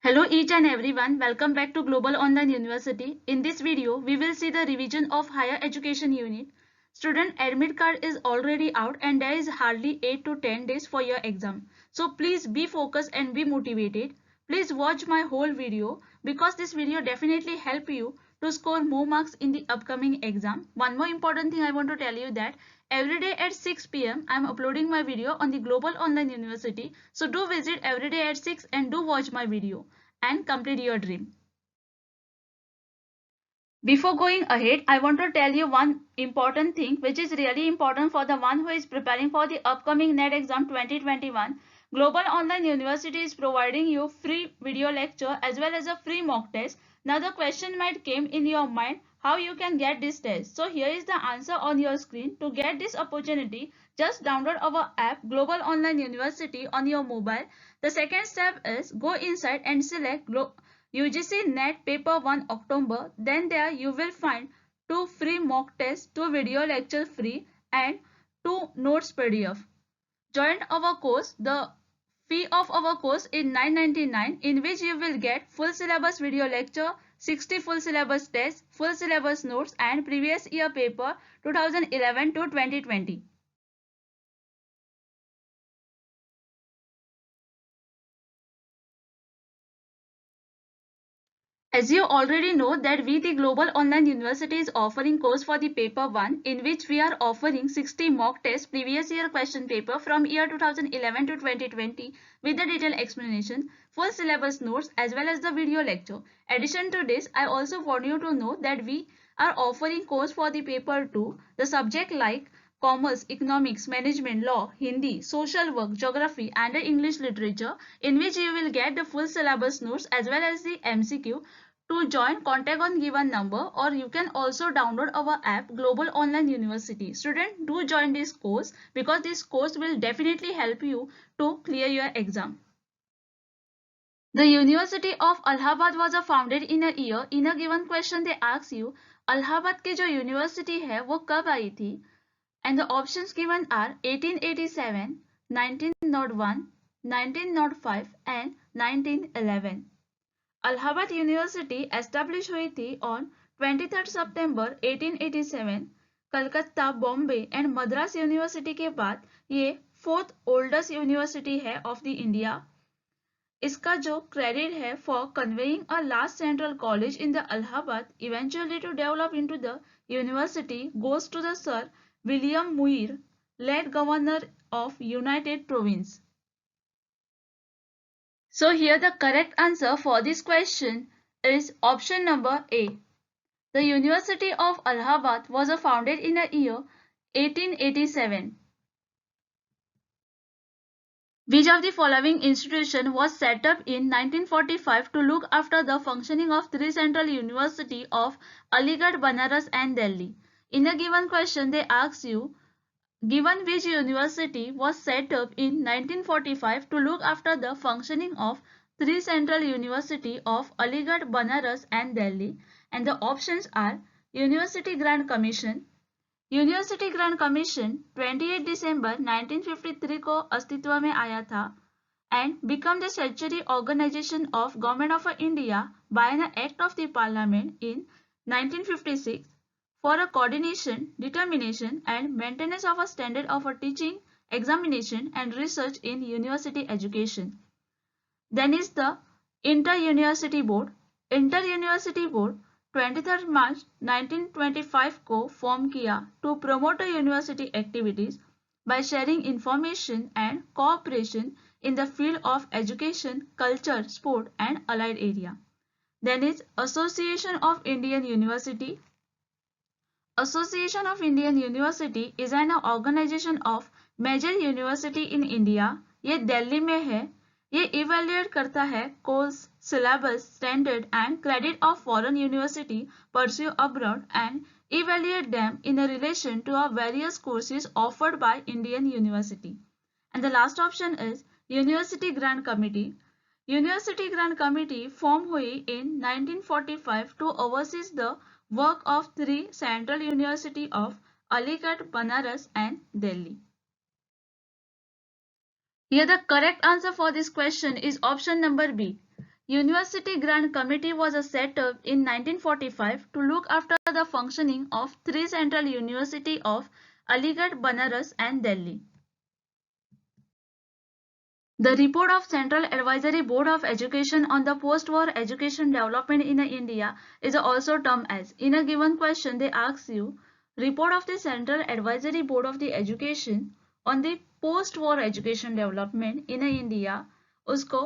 Hello each and everyone, welcome back to Global Online University. In this video, we will see the revision of Higher Education Unit. Student admit card is already out and there is hardly 8 to 10 days for your exam. So please be focused and be motivated. Please watch my whole video because this video definitely help you to score more marks in the upcoming exam. One more important thing I want to tell you that every day at 6 p.m. I am uploading my video on the Global Online University. So do visit every day at 6 and do watch my video and complete your dream. Before going ahead, I want to tell you one important thing which is really important for the one who is preparing for the upcoming NET exam 2021. Global Online University is providing you free video lecture as well as a free mock test. Now the question might came in your mind how you can get this test. So here is the answer on your screen. To get this opportunity, just download our app Global Online University on your mobile. The second step is go inside and select UGC NET Paper 1 October. Then there you will find 2 free mock tests, 2 video lecture free and 2 notes PDF. Join our course. The fee of our course is $9.99 in which you will get full syllabus video lecture, 60 full syllabus tests, full syllabus notes and previous year paper 2011 to 2020. As you already know that we the Global Online University is offering course for the paper 1 in which we are offering 60 mock tests previous year question paper from year 2011 to 2020 with the detailed explanation, full syllabus notes as well as the video lecture. Addition to this, I also want you to know that we are offering course for the paper 2, the subject like commerce, economics, management, law, Hindi, social work, geography and the English literature in which you will get the full syllabus notes as well as the MCQ. To join, contact on given number or you can also download our app Global Online University. Student, do join this course because this course will definitely help you to clear your exam. The University of Allahabad was founded in a year. In a given question they ask you Allahabad की जो university है वो कब आई थी? And the options given are 1887, 1901, 1905 and 1911. Allahabad University established हुई थी on 23 September 1887. Calcutta, Bombay and Madras university के बाद ये 4th oldest यूनिवर्सिटी है ऑफ द इंडिया. इसका जो क्रेडिट है for conveying a last central college in the Allahabad eventually to develop into the university goes to the Sir William Muir, late governor of United Province. So here the correct answer for this question is option number A. The University of Allahabad was founded in the year 1887. Which of the following institution was set up in 1945 to look after the functioning of three central universities of Aligarh, Banaras and Delhi? In a given question they ask you, given which university was set up in 1945 to look after the functioning of three central universities of Aligarh, Banaras and Delhi, and the options are University Grant Commission. University Grant Commission 28 December 1953 को अस्तित्व में आया था and become the statutory organization of Government of India by an Act of the Parliament in 1956 for a coordination, determination and maintenance of a standard of a teaching, examination and research in university education. Then is the Inter-University Board. Inter-University Board 23 March 1925 को form किया to promote university activities by sharing information and cooperation in the field of education, culture, sport and allied area. Then is Association of Indian University. Association of Indian University is an organization of major university in India. ये दिल्ली में है. ये evaluate करता है course, syllabus, standard and credit of foreign university pursue abroad and evaluate them in relation to our various courses offered by Indian University. And the last option is University Grant Committee. University Grant Committee formed हुई in 1945 to oversee the work of three central universities of Aligarh, Banaras and Delhi. Here the correct answer for this question is option number B. University Grant Committee was set up in 1945 to look after the functioning of three central universities of Aligarh, Banaras and Delhi. The report of Central Advisory Board of Education on the post-war education development in India is also termed as. In a given question, they ask you, report of the Central Advisory Board of the Education on the post-war education development in India, उसको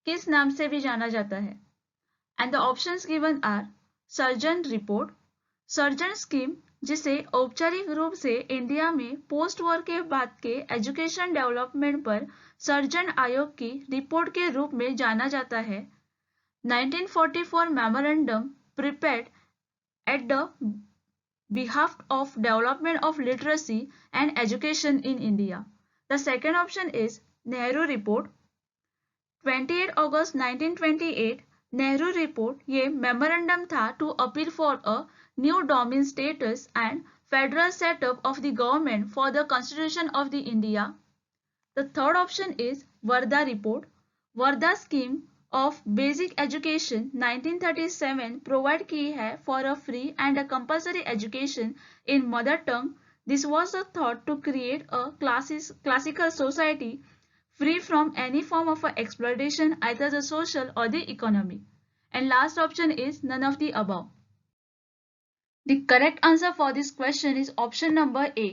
किस नाम से भी जाना जाता है? And the options given are surgeon report, surgeon scheme जिसे औपचारिक रूप से इंडिया में पोस्ट वॉर के बाद के एजुकेशन डेवलपमेंट पर सर्जन आयोग की रिपोर्ट के रूप में जाना जाता है, 1944 memorandum prepared at the behalf of development of literacy and education in India. The second option is Nehru Report, 28 August 1928 Nehru report ये मेमोरेंडम था to appeal for a new domain status and federal setup of the government for the constitution of the India. The third option is Wardha report. Wardha scheme of basic education 1937 provide की है for a free and a compulsory education in mother tongue. This was the thought to create a classical society free from any form of exploitation, either the social or the economic. And last option is none of the above. The correct answer for this question is option number A.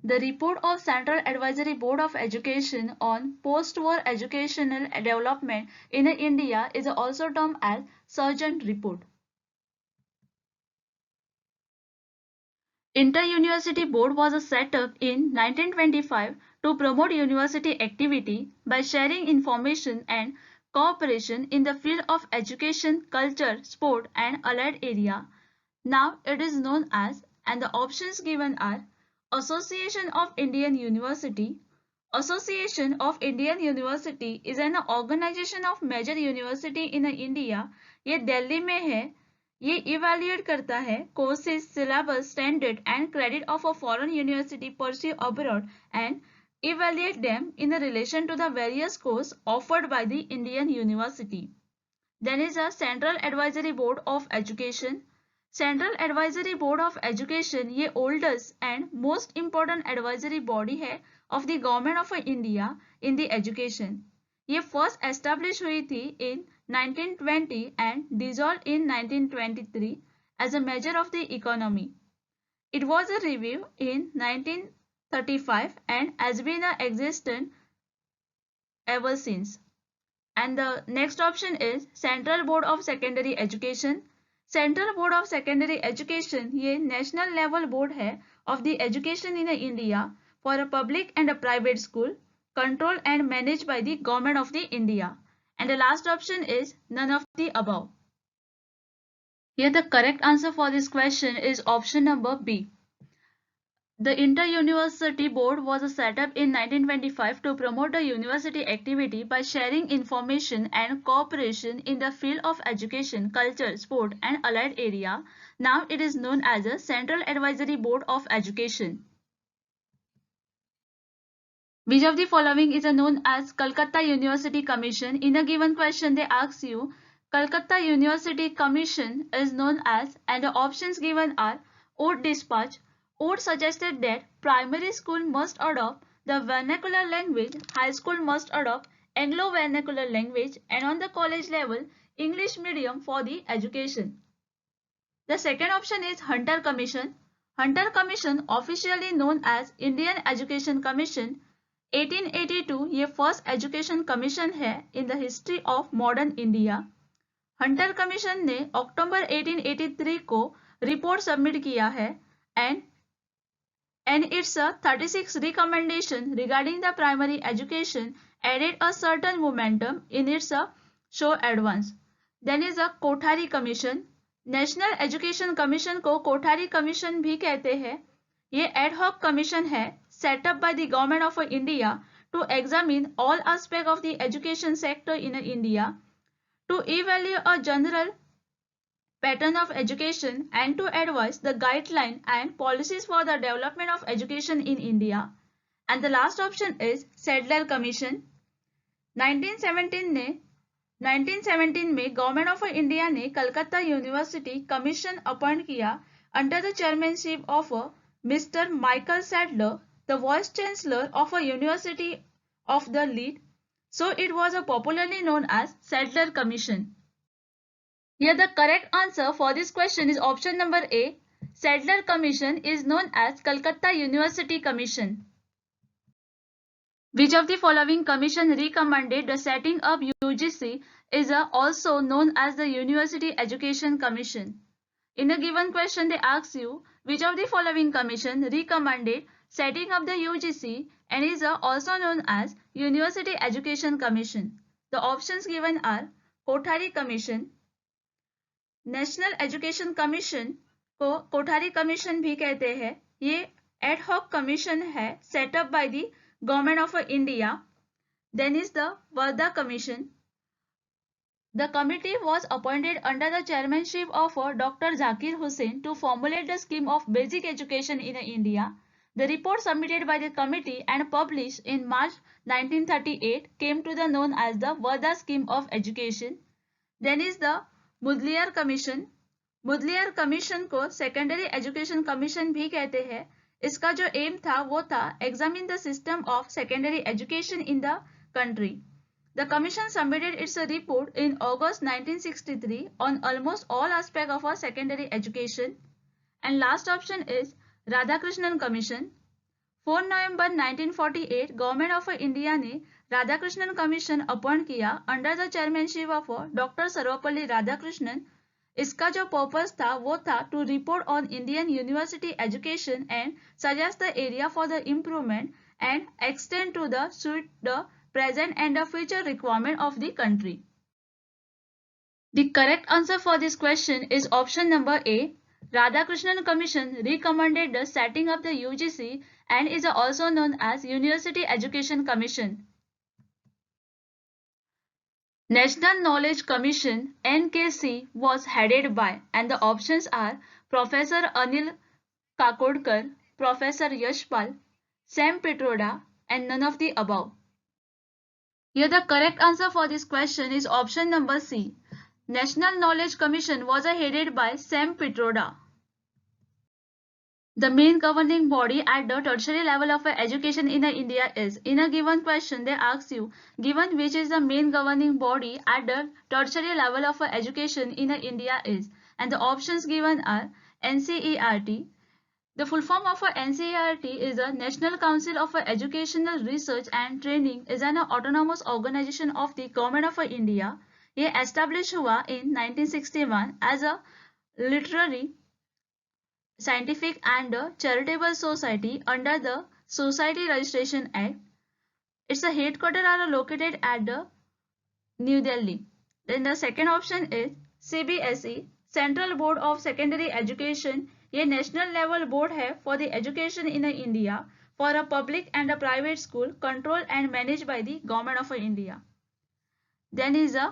The report of Central Advisory Board of Education on post-war educational development in India is also termed as Surgeon Report. Inter-University Board was set up in 1925 to promote university activity by sharing information and cooperation in the field of education, culture, sport and allied area. Now it is known as, and the options given are Association of Indian University. Association of Indian University is an organization of major university in India. ये दिल्ली में है. ये evaluate करता है courses, syllabus, standard and credit of a foreign university pursue abroad and evaluate them in relation to the various courses offered by the Indian University. Then is a Central Advisory Board of Education. Central Advisory Board of Education ये oldest and most important advisory body है of the Government of India in the education. ये first established हुई थी in 1920 and dissolved in 1923 as a measure of the economy. It was a review in 1935 and has been existent ever since. And the next option is Central Board of Secondary Education. Central Board of Secondary Education ये national level board है of the education in India for a public and a private school, controlled and managed by the Government of the India. And the last option is none of the above. Here the correct answer for this question is option number B. The Inter-University Board was set up in 1925 to promote the university activity by sharing information and cooperation in the field of education, culture, sport and allied area. Now it is known as the Central Advisory Board of Education. Which of the following is known as Calcutta University Commission? In a given question they ask you, Calcutta University Commission is known as, and the options given are Oat Dispatch. Oat suggested that primary school must adopt the vernacular language, high school must adopt Anglo-vernacular language, and on the college level, English medium for the education. The second option is Hunter Commission. Hunter Commission, officially known as Indian Education Commission, 1882 ये first education commission है in the history of modern India. Hunter commission ने अक्टूबर 1883 को report submit किया है and its 36 recommendation regarding the primary education added a certain momentum in its show advance. Then is a Kothari commission. National education commission को Kothari commission भी कहते हैं. ये ad hoc commission है set up by the Government of India to examine all aspects of the education sector in India, to evaluate a general pattern of education and to advise the guideline and policies for the development of education in India. And the last option is Sadler Commission. 1917 ने 1917 में government of India ने Calcutta university commission appoint किया under the chairmanship of mister Michael Sadler, the vice chancellor of a university of the lead. So it was popularly known as Sadler Commission. Here the correct answer for this question is option number A. Sadler Commission is known as Calcutta University Commission. Which of the following commission recommended the setting up UGC is also known as the University Education Commission? In a given question they ask you which of the following commission recommended setting up the UGC and is also known as University Education Commission. The options given are Kothari commission, national education commission को Kothari commission भी कहते हैं. ये ad hoc commission है set up by the government of India. Then is the Wardha commission. The committee was appointed under the chairmanship of Dr. Zakir Hussain to formulate the scheme of basic education in India. The report submitted by the committee and published in March 1938 came to the known as the Verda scheme of education. Then is the Mudliar Commission. Mudliar Commission को secondary education commission भी कहते हैं. इसका जो aim था वो था examine the system of secondary education in the country. The commission submitted its report in August 1963 on almost all aspects of our secondary education. And last option is Radhakrishnan Commission. 4 November 1948 government of India ने Radhakrishnan commission appoint किया under the chairmanship of doctor Sarvepalli Radhakrishnan. इसका जो purpose था वो था to report on Indian university education and suggest the area for the improvement and extend to the suit the present and the future requirement of the country. The correct answer for this question is option number A. Radhakrishnan Commission recommended the setting up the UGC and is also known as University Education Commission. National Knowledge Commission NKC was headed by, and the options are Professor Anil Kakodkar, Professor Yashpal, Sam Pitroda, and none of the above. Here the correct answer for this question is option number C. National Knowledge Commission was headed by Sam Pitroda. The main governing body at the tertiary level of education in India is. In a given question they ask you given which is the main governing body at the tertiary level of education in India is, and the options given are NCERT. The full form of NCERT is the National Council of Educational Research and Training is an autonomous organization of the Government of India. ये established हुआ in 1961 as a literary, scientific and charitable society under the Society Registration Act. Its headquarters are located at the New Delhi. Then the second option is CBSE, Central Board of Secondary Education. ये national level board है for the education in India for a public and a private school control and manage by the government of India. Then is a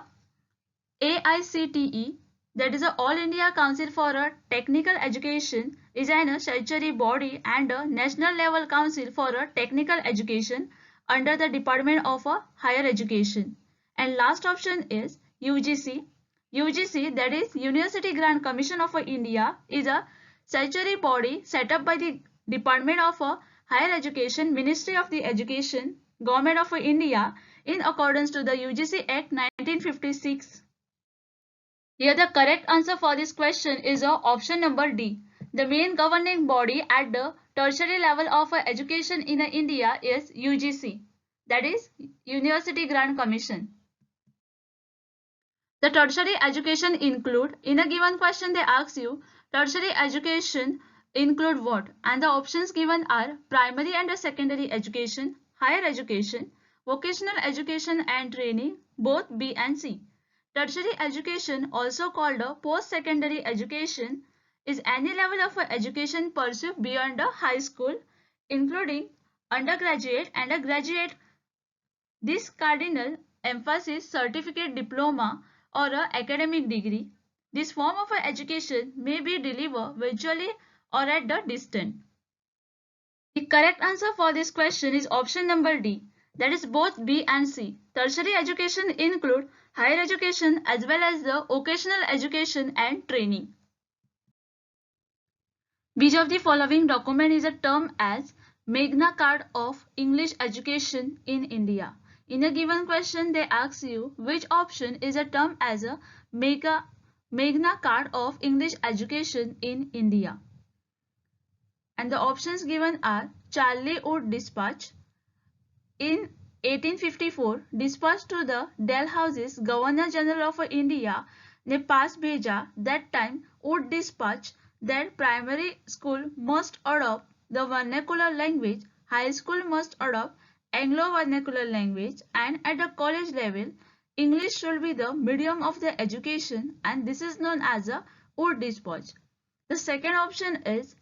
AICTE, that is a All India Council for a Technical Education, is an statutory body and a national level council for a technical education under the Department of Higher Education. And last option is UGC. UGC, that is University Grant Commission of India, is a statutory body set up by the Department of Higher Education, Ministry of the Education, Government of India in accordance to the UGC Act 1956. Here the correct answer for this question is option number D. The main governing body at the tertiary level of education in India is UGC, that is University Grant Commission. The tertiary education include, in a given question they ask you, tertiary education include what? And the options given are primary and secondary education, higher education, vocational education and training, both B and C. Tertiary education, also called post-secondary education, is any level of education pursued beyond high school, including undergraduate and graduate. This cardinal emphasis certificate, diploma or academic degree. This form of education may be delivered virtually or at the distance. The correct answer for this question is option number D. That is both B and C. Tertiary education include higher education as well as the vocational education and training. Which of the following document is a term as Magna Carta of English Education in India? In a given question, they ask you which option is a term as a Magna Carta of English Education in India. And the options given are Charlie Wood Dispatch. In 1854, dispatched to the Dalhousie's Governor General of India ने पास भेजा. That time Wood dispatch that primary school must adopt the vernacular language, high school must adopt Anglo vernacular language, and at the college level English should be the medium of the education, and this is known as a Wood dispatch. The second option is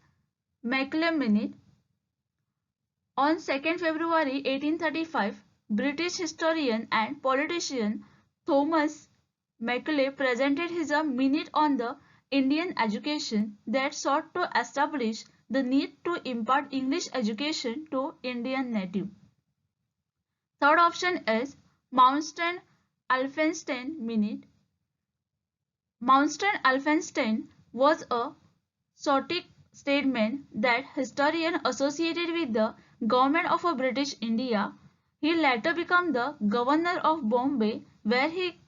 Macaulay Minute. On 2nd February 1835, British historian and politician Thomas Macaulay presented his minute on the Indian education that sought to establish the need to impart English education to Indian native. Third option is Mountbatten-Alphenstein Minute. Mountbatten-Alphenstein was a Scottish statesman that historian associated with the government of British India. He later became the governor of Bombay, where he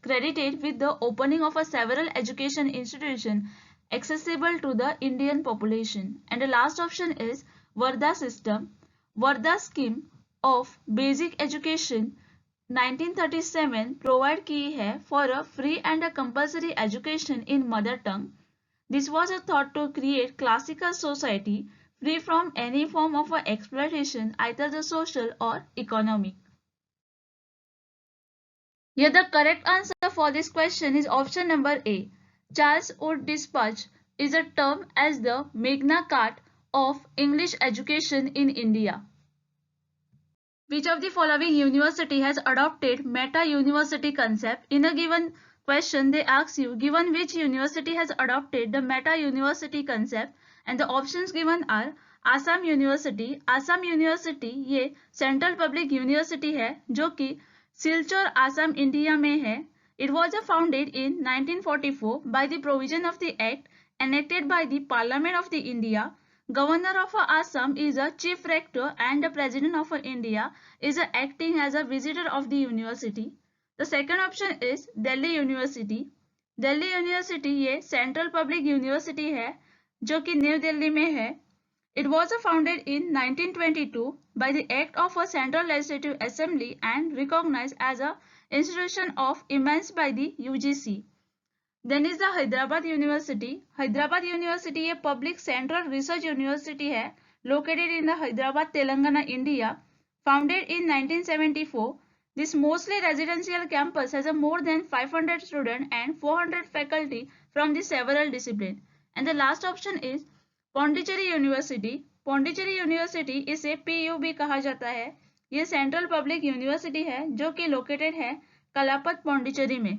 credited with the opening of several education institutions accessible to the Indian population. And the last option is Varda system. Varda scheme of basic education 1937 provide की है for a free and a compulsory education in mother tongue. This was a thought to create classical society free from any form of exploitation, either the social or economic. Here the correct answer for this question is option number A. Charles Wood Dispatch is a term as the Magna Carta of English education in India. Which of the following university has adopted meta-university concept? In a given question, they ask you, given which university has adopted the meta-university concept, and the options given are Assam university. Assam university ये central public university है जो कि Silchar Assam India में है. It was founded in 1944 by the provision of the act enacted by the Parliament of the India. Governor of Assam is a chief rector and the President of India is acting as a visitor of the university. The second option is Delhi University. Delhi University ये central public university है जो कि new Delhi में है. It was founded in 1922 by the Act of a Central Legislative Assembly and recognized as an institution of immense by the UGC. Then is the Hyderabad University. Hyderabad University a public central research university है located in the Hyderabad, Telangana, India. Founded in 1974. This mostly residential campus has a more than 500 students and 400 faculty from the several disciplines. And the last option is Pondicherry university. Pondicherry university इसे PU भी कहा जाता है. ये central public university है जो कि located है कलापत पौंडीचेरी में.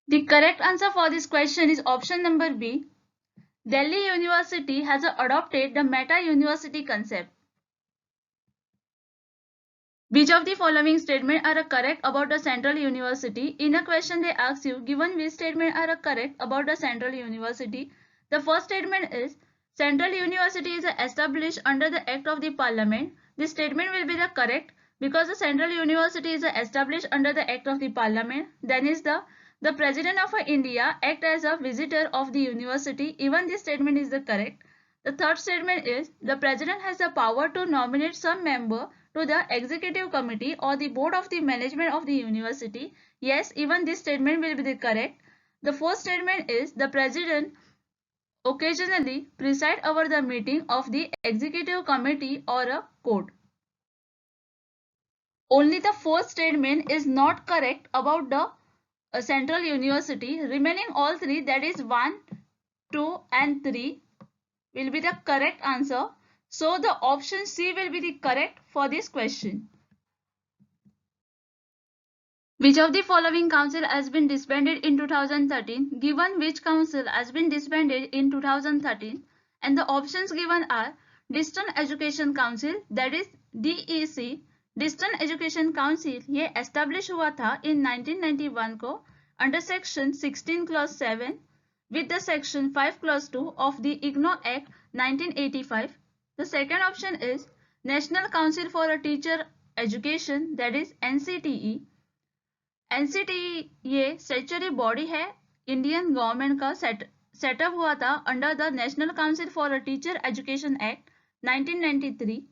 The correct answer for this question is option number B. Delhi University has adopted the meta university concept. Which of the following statements are correct about the central university? In a question they ask you, given which statements are correct about the central university? The first statement is Central University is established under the Act of the Parliament. This statement will be the correct because the Central University is established under the Act of the Parliament. Then is the President of India act as a visitor of the university. Even this statement is the correct. The third statement is the President has the power to nominate some member to the Executive Committee or the Board of the Management of the University. Yes, even this statement will be the correct. The fourth statement is the President occasionally preside over the meeting of the executive committee or a court. Only the fourth statement is not correct about the central university. Remaining all three, that is 1, 2 and 3 will be the correct answer. So the option C will be the correct for this question. Which of the following council has been disbanded in 2013? Given which council has been disbanded in 2013, and the options given are Distant Education Council, that is DEC distance education council ये establish हुआ था इन 1991 को under section 16 clause 7 with the section 5 clause 2 of the IGNO Act 1985. The second option is National Council for a Teacher Education, that is NCTE. NCTE ये statutory body है Indian government का setup हुआ था under the national council for a teacher education act 1993.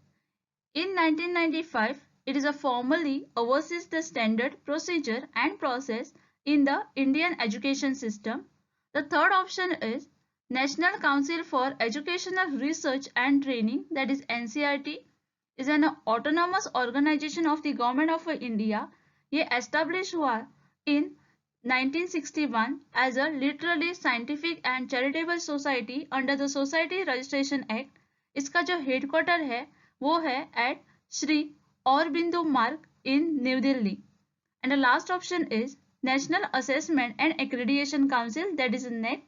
In 1995, it is a formally oversees the standard procedure and process in the Indian education system. The third option is National Council for Educational Research and Training, that is NCRT, is an autonomous organization of the Government of India. ये establish हुआ in 1961 as a literary, scientific and charitable society under the Society Registration Act. इसका जो headquarter है वो है at Shri Aurobindo Marg in New Delhi. And the last option is National Assessment and Accreditation Council, that is NET.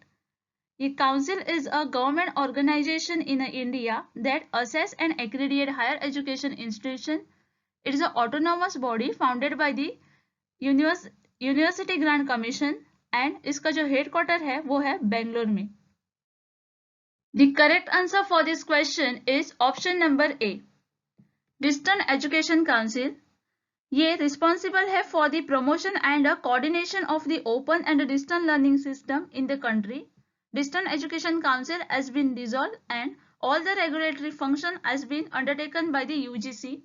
The council is a government organization in India that assess and accredit higher education institution. It is an autonomous body founded by the University Grant Commission and इसका जो headquarter है वो है बेंगलोर में. The correct answer for this question is option number A. Distance Education Council ये responsible है for the promotion and coordination of the open and distance learning system in the country. Distance Education Council has been dissolved and all the regulatory function has been undertaken by the UGC.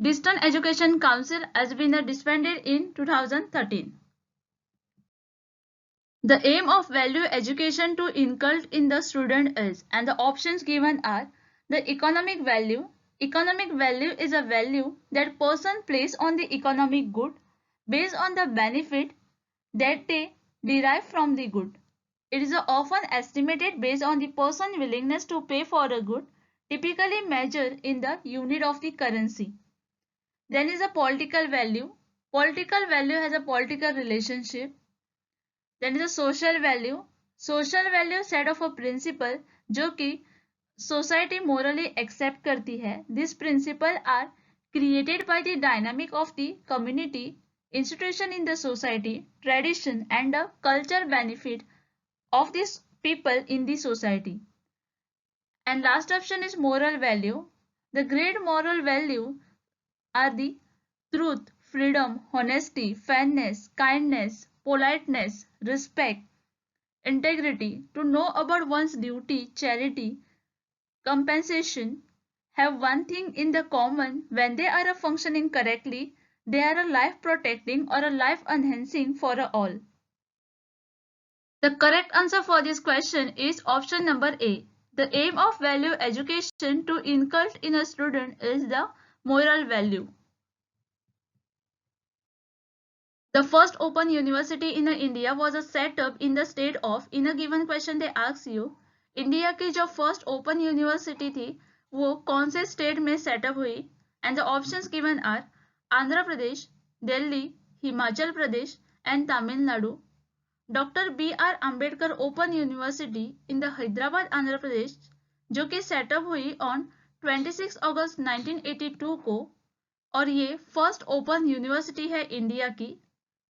Distance Education Council has been disbanded in 2013. The aim of value education to inculcate in the student is, and the options given are the economic value. Economic value is a value that person place on the economic good based on the benefit that they derive from the good. It is often estimated based on the person's willingness to pay for a good, typically measured in the unit of the currency. Then is a political value. Political value has a political relationship. Then is a social value. Social value set of a principle जो कि society morally accept करती है. These principles are created by the dynamic of the community, institution in the society, tradition and the cultural benefit of these people in the society. And last option is moral value. The great moral value are the truth, freedom, honesty, fairness, kindness, politeness, respect, integrity, to know about one's duty, charity, compensation, have one thing in the common when they are functioning correctly, they are a life protecting or a life enhancing for all. The correct answer for this question is option number A. The aim of value education to inculcate in a student is the moral value. The first open university in India was set up in the state of, in a given question they ask you, India की जो first open university थी वो कौन से state में setup हुई and the options given are Andhra Pradesh, Delhi, Himachal Pradesh and Tamil Nadu. Doctor BR Ambedkar open university in the Hyderabad Andhra Pradesh जो कि सेटअप हुई ऑन 26 अगस्त 1982 को और ये फर्स्ट ओपन यूनिवर्सिटी है इंडिया की.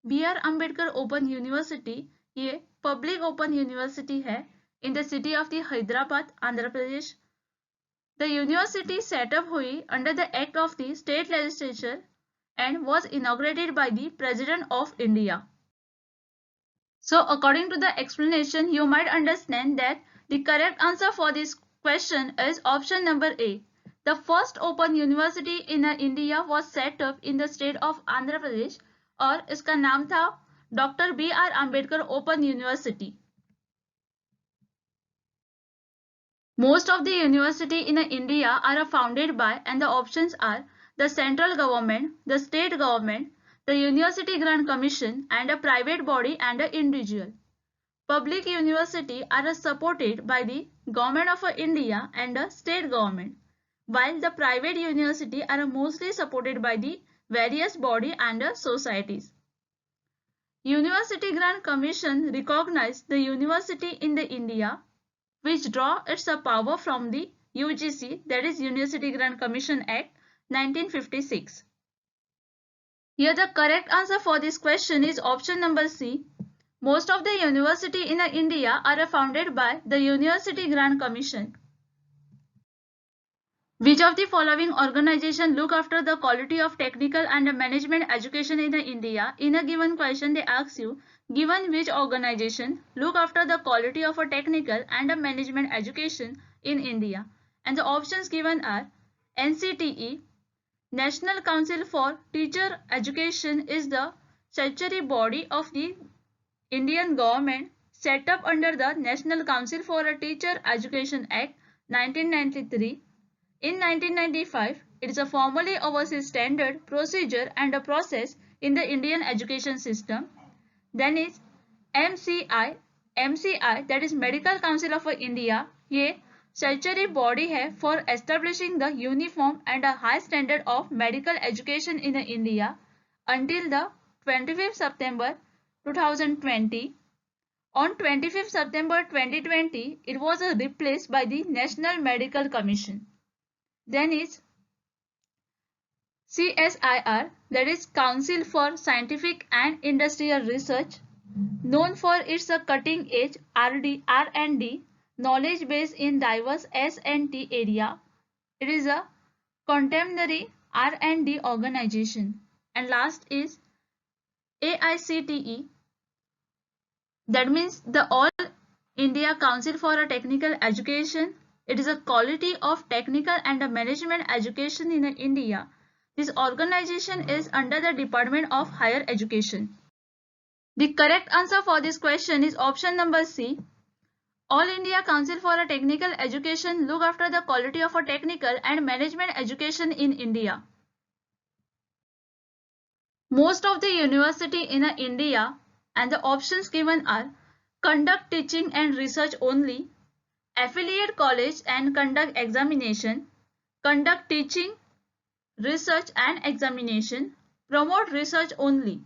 BR अंबेडकर ओपन यूनिवर्सिटी ये पब्लिक ओपन यूनिवर्सिटी है in the city of the Hyderabad, Andhra Pradesh. The university set up hui under the act of the state legislature and was inaugurated by the President of India. So according to the explanation, you might understand that the correct answer for this question is option number A. The first open university in India was set up in the state of Andhra Pradesh और इसका नाम था Dr. BR Ambedkar Open University. Most of the university in India are founded by, and the options are the central government, the state government, the University Grant Commission and a private body and an individual. Public university are supported by the Government of India and the state government, while the private university are mostly supported by the various body and societies. University Grant Commission recognize the university in the India which draw its power from the UGC, that is University Grant Commission Act 1956. Here the correct answer for this question is option number C. Most of the universities in India are founded by the University Grant Commission. Which of the following organizations look after the quality of technical and management education in India? In a given question, they ask you, given which organization look after the quality of a technical and management education in India? And the options given are NCTE, National Council for Teacher Education is the statutory body of the Indian government set up under the National Council for a Teacher Education Act 1993. In 1995, it is a formally oversees standard, procedure and a process in the Indian education system. Then is MCI, that is Medical Council of India. ये statutory body है for establishing the uniform and a high standard of medical education in India until the 25th September 2020. On 25th September 2020, it was replaced by the National Medical Commission. Then is CSIR, that is Council for Scientific and Industrial Research, known for its cutting edge R&D knowledge base in diverse S&T area. It is a contemporary R&D organization. And last is AICTE, that means the All India Council for a Technical Education. It is a quality of technical and management education in India. This organization is under the Department of Higher Education. The correct answer for this question is option number C. All India Council for a Technical Education look after the quality of a technical and management education in India. Most of the university in India and the options given are conduct teaching and research only, affiliate college and conduct examination, conduct teaching, research and examination, promote research only.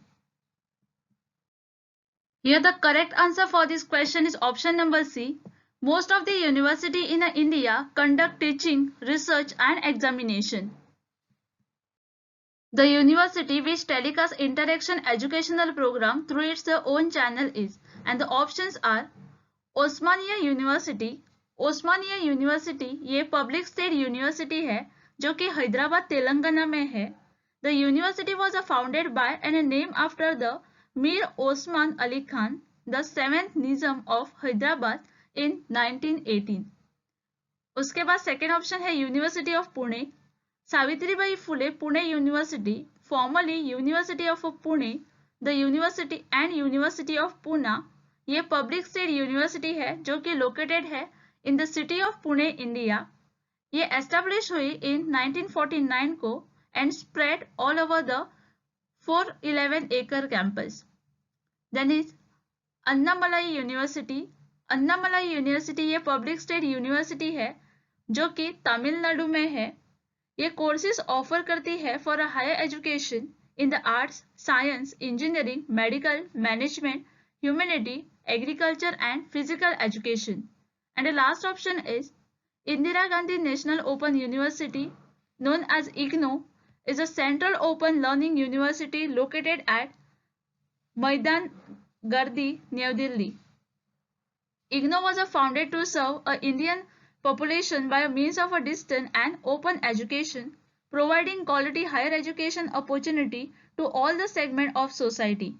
Here the correct answer for this question is option number C. Most of the university in India conduct teaching, research and examination. The university which telecasts interaction educational program through its own channel is, and the options are Osmania university. Osmania university ये public state university है जो कि हैदराबाद तेलंगाना में है. The university was founded by and name after the Mir Osman Ali Khan, the seventh Nizam of Hyderabad in 1918. उसके बाद second option है university of Pune. Savitribai Phule Pune university, formerly university of Pune, the university and university of Poona, ये पब्लिक स्टेट यूनिवर्सिटी है जो कि लोकेटेड है इन the city of Pune, India. ये establish हुई इन 1949 को and spread all over the 411 एकड़ campus. Then is Annamalai university. Annamalai university ये पब्लिक स्टेट यूनिवर्सिटी है जो कि तमिलनाडु में है. ये कोर्सेज ऑफर करती है for a higher education in the arts, science, engineering, medical, management, humanity, agriculture and physical education. And the last option is Indira Gandhi National Open University, known as IGNO, is a central open learning university located at Maidan Gardi, New Delhi. IGNO was founded to serve a Indian population by means of a distant and open education, providing quality higher education opportunity to all the segments of society.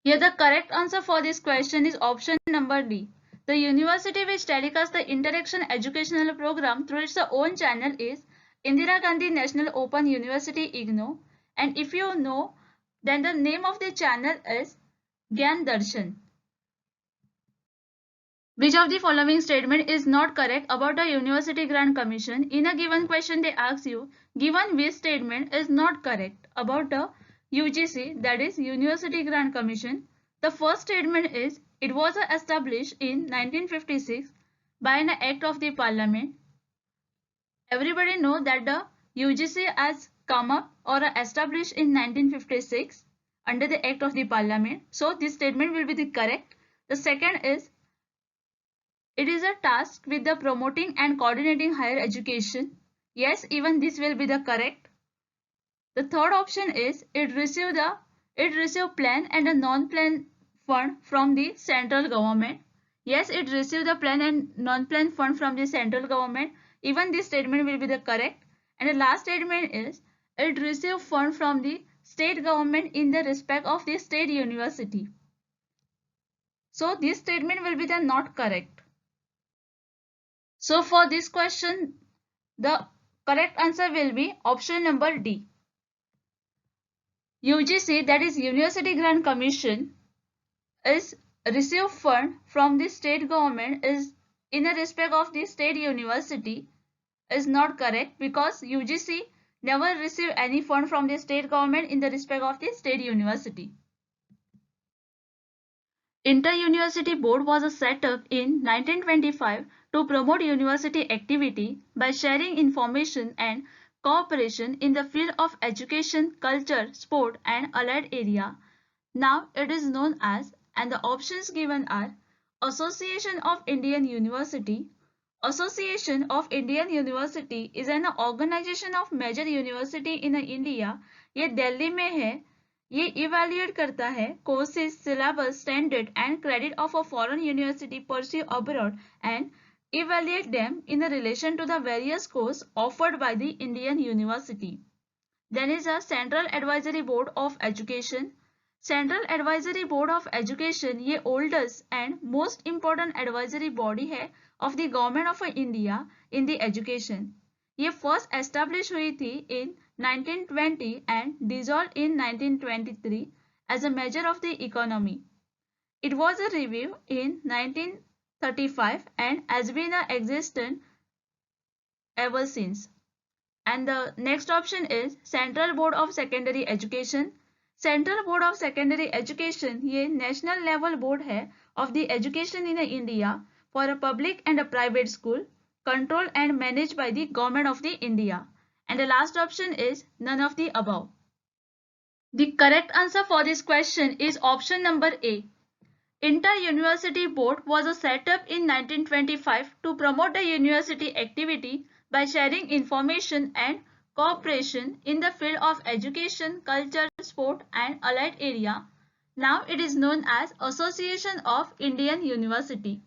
Here the correct answer for this question is option number D. The university which telecasts the interaction educational program through its own channel is Indira Gandhi National Open University, IGNO. And if you know, then the name of the channel is Gyan Darshan. Which of the following statement is not correct about the University Grant Commission? In a given question they ask you, given which statement is not correct about the UGC, that is University Grant Commission? The first statement is, it was established in 1956 by an act of the parliament. Everybody know that the UGC has come up or established in 1956 under the act of the parliament. So this statement will be the correct. The second is, It is a task with the promoting and coordinating higher education. Yes, even this will be the correct. The third option is it receive plan and a non-plan fund from the central government. Yes, it received the plan and non-plan fund from the central government. Even this statement will be the correct. And the last statement is it received fund from the state government in the respect of the state university. So this statement will be the not correct. So for this question, the correct answer will be option number D. UGC, that is University Grant Commission, is receive fund from the state government is in the respect of the state university is not correct because UGC never received any fund from the state government in the respect of the state university. Inter-University Board was set up in 1925 to promote university activity by sharing information and cooperation in the field of education, culture, sport and allied area. Now it is known as, and the options given are Association of Indian University. Association of Indian University is an organization of major university in India. ये दिल्ली में है. ये evaluate करता है courses, syllabus, standard and credit of a foreign university pursue abroad and evaluate them in relation to the various courses offered by the Indian university. Then is a Central Advisory Board of Education. Central Advisory Board of Education ये oldest and most important advisory body है of the Government of India in the education. ये first established हुई थी in 1920 and dissolved in 1923 as a measure of the economy. It was a review in 1935 and has been existent ever since. And the next option is Central Board of Secondary Education. Central Board of Secondary Education ये national level board है of the education in India for a public and a private school, controlled and managed by the government of the India. And the last option is none of the above. The correct answer for this question is option number A. Inter-University Board was set up in 1925 to promote the university activity by sharing information and cooperation in the field of education, culture, sport and allied area. Now it is known as Association of Indian University.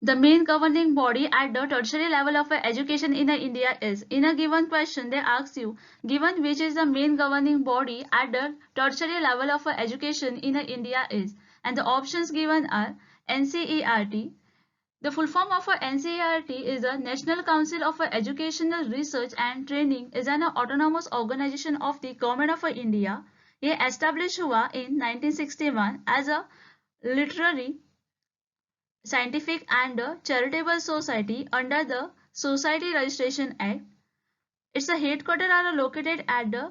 The main governing body at the tertiary level of education in India is. In a given question, they ask you, given which is the main governing body at the tertiary level of education in India is. And the options given are NCERT. The full form of NCERT is the National Council of Educational Research and Training is an autonomous organization of the Government of India. ये established हुआ in 1961 as a literary, scientific and charitable society under the Society Registration Act. Its headquarters are located at the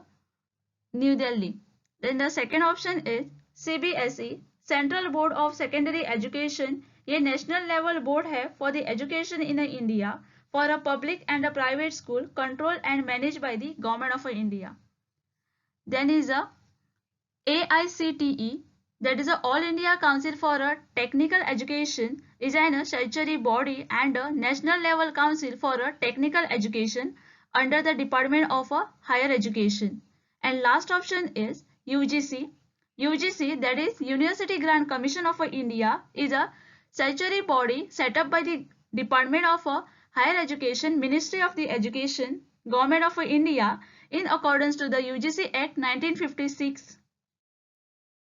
New Delhi. Then the second option is CBSE, Central Board of Secondary Education. ये national level board है for the education in India for a public and a private school controlled and managed by the Government of India. Then is a AICTE, that is a All India Council for a Technical Education, is an statutory body and a national level council for a technical education under the Department of Higher Education. And last option is UGC. UGC, that is University Grant Commission of India, is a statutory body set up by the Department of Higher Education, Ministry of the Education, Government of India in accordance to the UGC Act 1956.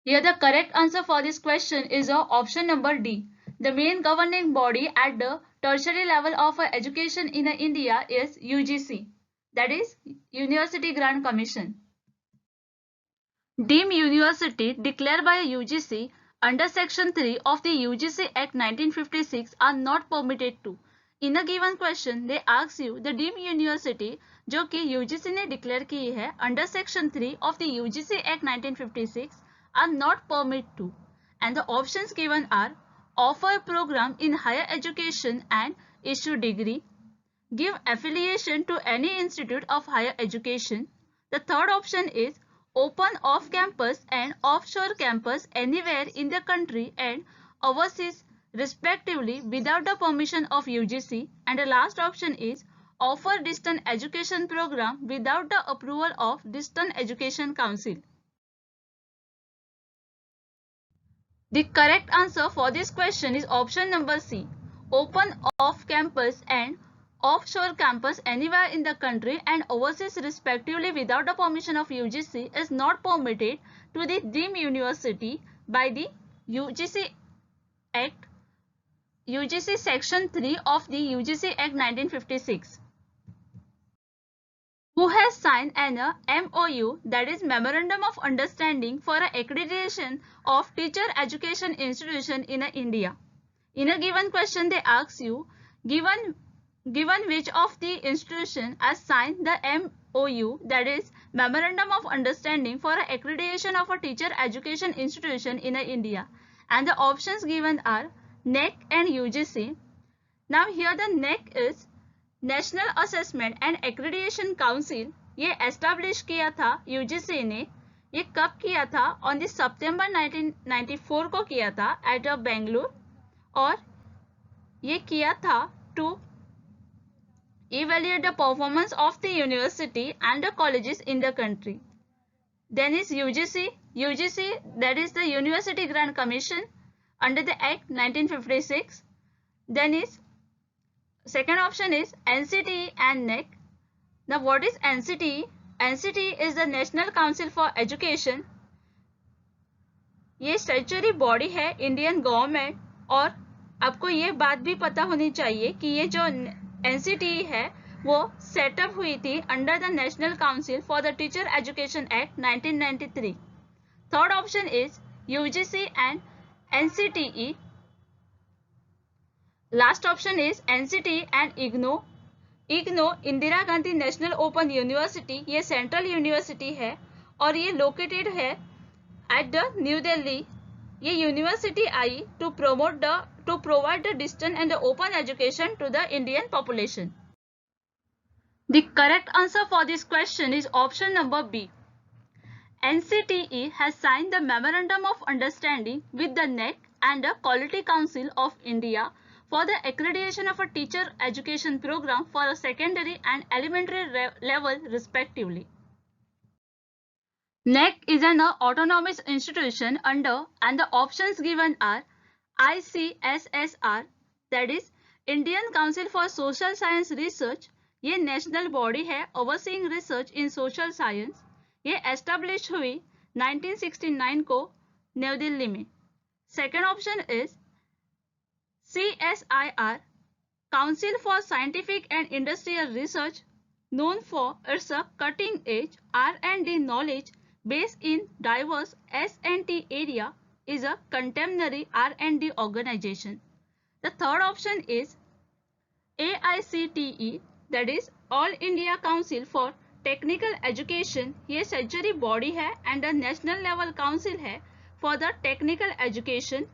Here the correct answer for this question is option number D. The main governing body at the tertiary level of education in India is UGC, that is University Grant Commission. Deemed university declared by UGC under section 3 of the UGC Act 1956 are not permitted to. In a given question they ask you the deemed university जो कि UGC ने declare की है under section 3 of the UGC Act 1956 are not permitted to, and the options given are offer program in higher education and issue degree, give affiliation to any institute of higher education. The third option is open off campus and offshore campus anywhere in the country and overseas respectively without the permission of UGC, and the last option is offer distance education program without the approval of Distance Education Council. The correct answer for this question is option number C. Open off-campus and offshore campus anywhere in the country and overseas respectively without the permission of UGC is not permitted to the deemed university by the UGC Act, UGC Section 3 of the UGC Act 1956. Who has signed an MOU, that is Memorandum of Understanding for accreditation of teacher education institution in India. In a given question they ask you, given which of the institution has signed the MOU, that is Memorandum of Understanding for accreditation of a teacher education institution in India, and the options given are NET and UGC. Now here the NET is national assessment and accreditation council, ये establish किया था UGC ने। ये कब किया था? On the September 1994 को किया था एट बेंगलुरु, और ये किया था to evaluate the performance of the university and the colleges in the country. Then is UGC, that is the University Grant Commission under the Act 1956. Then is second option is NCTE and NET. Now what is NCTE? NCTE is the National Council for Education. ये statutory body है Indian government, और आपको ये बात भी पता होनी चाहिए कि ये जो NCTE है वो सेटअप हुई थी under the national council for the teacher education act 1993. Third option is UGC and NCTE. Last option is NCTE and IGNOU. IGNOU Indira Gandhi national open university, ये सेंट्रल यूनिवर्सिटी है और ये लोकेटेड है एट द न्यू दिल्ली. ये university I to provide the distance and the open education to the Indian population. The correct answer for this question is option number B. NCTE has signed the Memorandum of Understanding with the NET and the Quality Council of India for the accreditation of a teacher education program for a secondary and elementary level respectively. NET is an autonomous institution under, and the options given are ICSSR, that is Indian Council for Social Science Research. ये national body है overseeing research इन social science. ये establish हुई 1969 को new Delhi में. Second option is CSIR, Council for Scientific and Industrial Research, known for its cutting-edge R&D knowledge based in diverse S&T area, is a contemporary R&D organization. The third option is AICTE, that is All India Council for Technical Education. ये statutory body है and national level council है for the technical education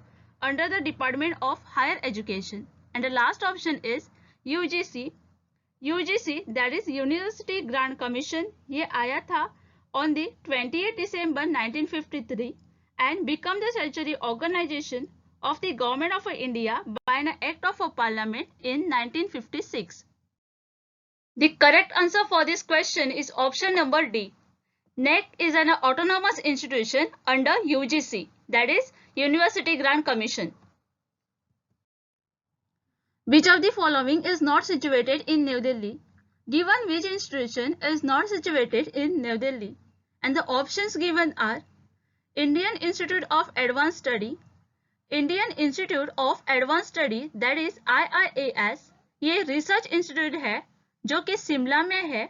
under the Department of Higher Education. And the last option is UGC, that is University Grant Commission. ये आया था on the 28 December 1953 and become the statutory organization of the Government of India by an Act of Parliament in 1956. The correct answer for this question is option number D. NET is an autonomous institution under UGC, that is University Grant Commission. Which of the following is not situated in New Delhi? Given which institution is not situated in New Delhi? And the options given are Indian Institute of Advanced Study, Indian Institute of Advanced Study, that is IIAS. ये research institute है जो कि शिमला में है.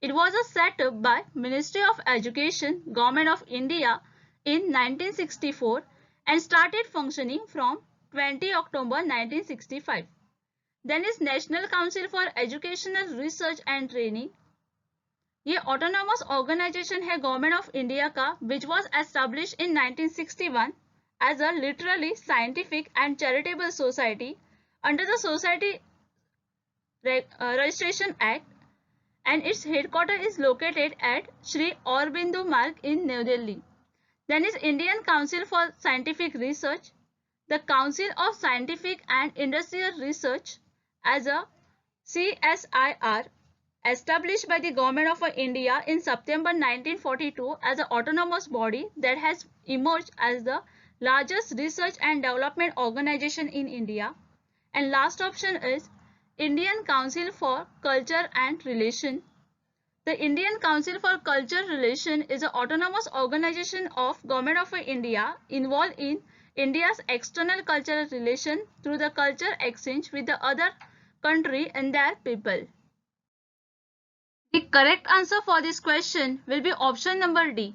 It was set up by Ministry of Education, Government of India in 1964 and started functioning from 20 October 1965. Then is National Council for Educational Research and Training. ये autonomous organization है Government of India का, which was established in 1961 as a literally scientific and charitable society under the Society Registration Act, and its headquarters is located at Sri Aurobindo Marg in New Delhi. Then is Indian Council for Scientific Research. the Council of Scientific and Industrial Research as a CSIR, established by the Government of India in September 1942 as an autonomous body that has emerged as the largest research and development organization in India. And last option is Indian Council for Culture and Relation. The Indian Council for Culture Relation is an autonomous organization of Government of India involved in India's external cultural relation through the culture exchange with the other country and their people. The correct answer for this question will be option number D.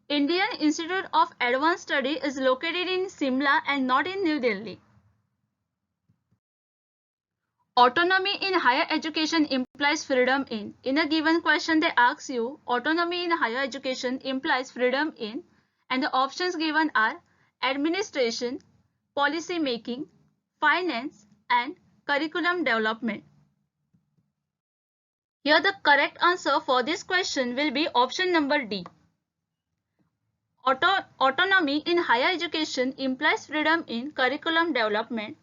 Indian Institute of Advanced Study is located in Simla and not in New Delhi. Autonomy in higher education implies freedom in. In a given question they ask you, autonomy in higher education implies freedom in, and the options given are administration, policy making, finance, and curriculum development. Here the correct answer for this question will be option number D. Autonomy in higher education implies freedom in curriculum development.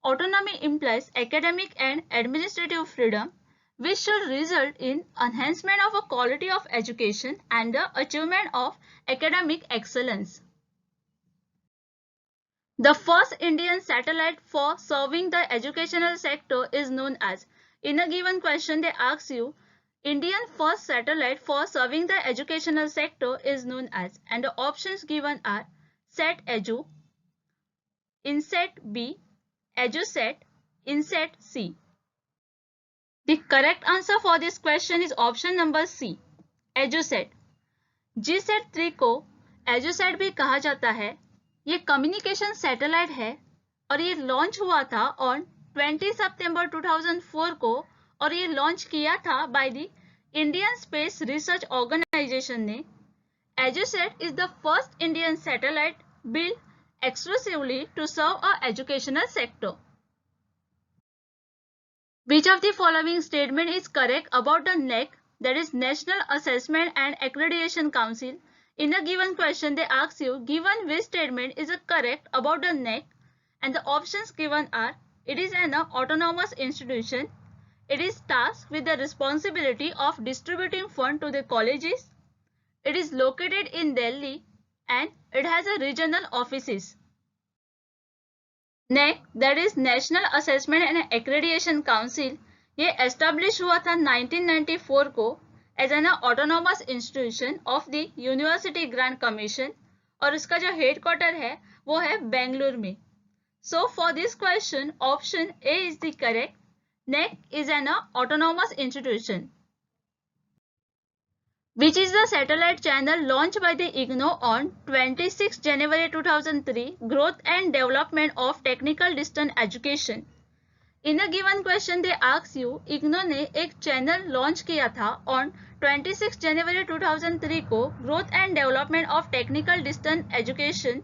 Autonomy implies academic and administrative freedom, which should result in enhancement of the quality of education and the achievement of academic excellence. The first Indian satellite for serving the educational sector is known as. In a given question they ask you, Indian first satellite for serving the educational sector is known as, and the options given are SET-EDU, INSET-B, EduSat, INSET-C. The correct answer for this question is option number C, EduSat. GSAT-3 को EduSat भी कहा जाता है। ये communication satellite है और ये launch हुआ था ऑन 20 सितंबर 2004 को और ये लॉन्च किया था by the Indian space research organisation ने। EduSat is the first Indian satellite built exclusively to serve a educational sector. Which of the following statement is correct about the NEC, that is National Assessment and Accreditation Council? In a given question they ask you, given which statement is correct about the NEC, and the options given are, it is an autonomous institution, it is tasked with the responsibility of distributing funds to the colleges, it is located in Delhi, and it has a regional offices. NEC, that is National Assessment and Accreditation Council, ये establish हुआ था 1994 को as an autonomous institution of the university grant commission और उसका जो head quarter है वो है बेंगलुरु में. So for this question option A is the correct. NEC is an autonomous institution. Which is the satellite channel launched by the IGNO on 26 January 2003, Growth and Development of Technical Distance Education. In a given question they ask you, IGNO ने एक channel launch किया था on 26 January 2003 को Growth and Development of Technical Distance Education.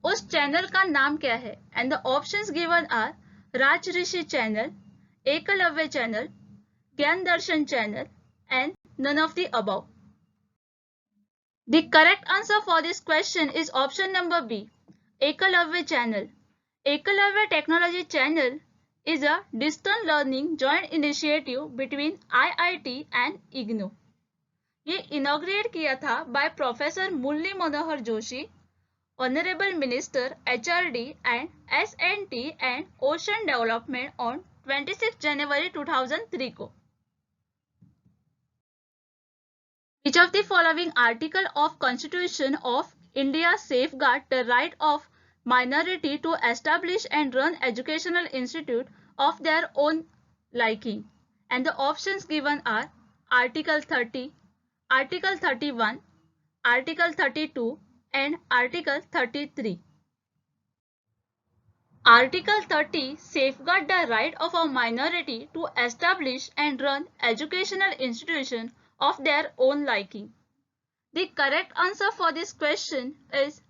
उस channel का नाम क्या है? And the options given are Raj Rishi channel, Eklavya channel, ज्ञान दर्शन channel, and none of the above. The correct answer for this question is option number B, Ekalavya channel. Ekalavya Technology Channel is a distance learning joint initiative between IIT and IGNO. ये inaugurate किया था by Professor Murli Manohar Joshi, Honorable Minister HRD and SNT and Ocean Development on 26 January 2003 को. Which of the following article of Constitution of India safeguard the right of minority to establish and run educational institute of their own liking? And the options given are Article 30, Article 31, Article 32 and Article 33. Article 30 safeguard the right of a minority to establish and run educational institution of their own liking. The correct answer for this question is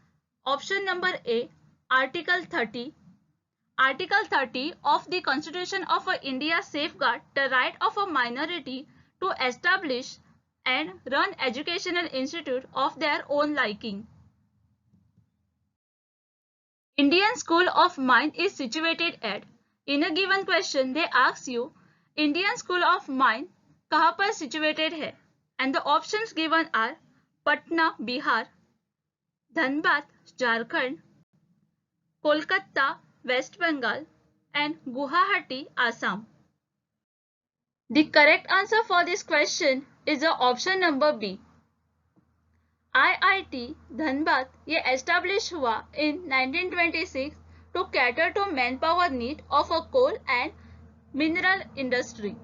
option number A, Article 30. Article 30 of the Constitution of India safeguard the right of a minority to establish and run educational institute of their own liking. Indian School of Mine is situated at. In a given question, they ask you, Indian School of Mine कहाँ पर situated है? And the options given are Patna, Bihar, Dhanbad, Jharkhand, Kolkata, West Bengal, and Guwahati, Assam. The correct answer for this question is the option number B. IIT Dhanbad ये established हुआ in 1926 to cater to manpower need of a coal and mineral industry.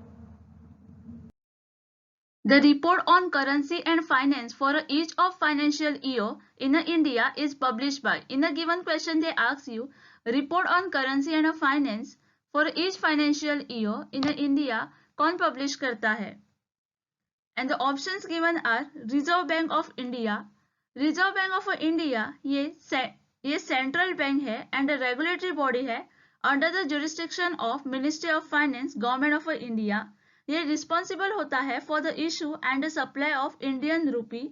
The report on currency and finance for each of financial year in India is published by. In a given question they ask you report on currency and finance for each financial year in India कौन publish करता है? And the options given are Reserve Bank of India. Reserve Bank of India ये central bank है and regulatory body है under the jurisdiction of ministry of finance government of India. ये responsible होता है for the issue and supply of Indian rupee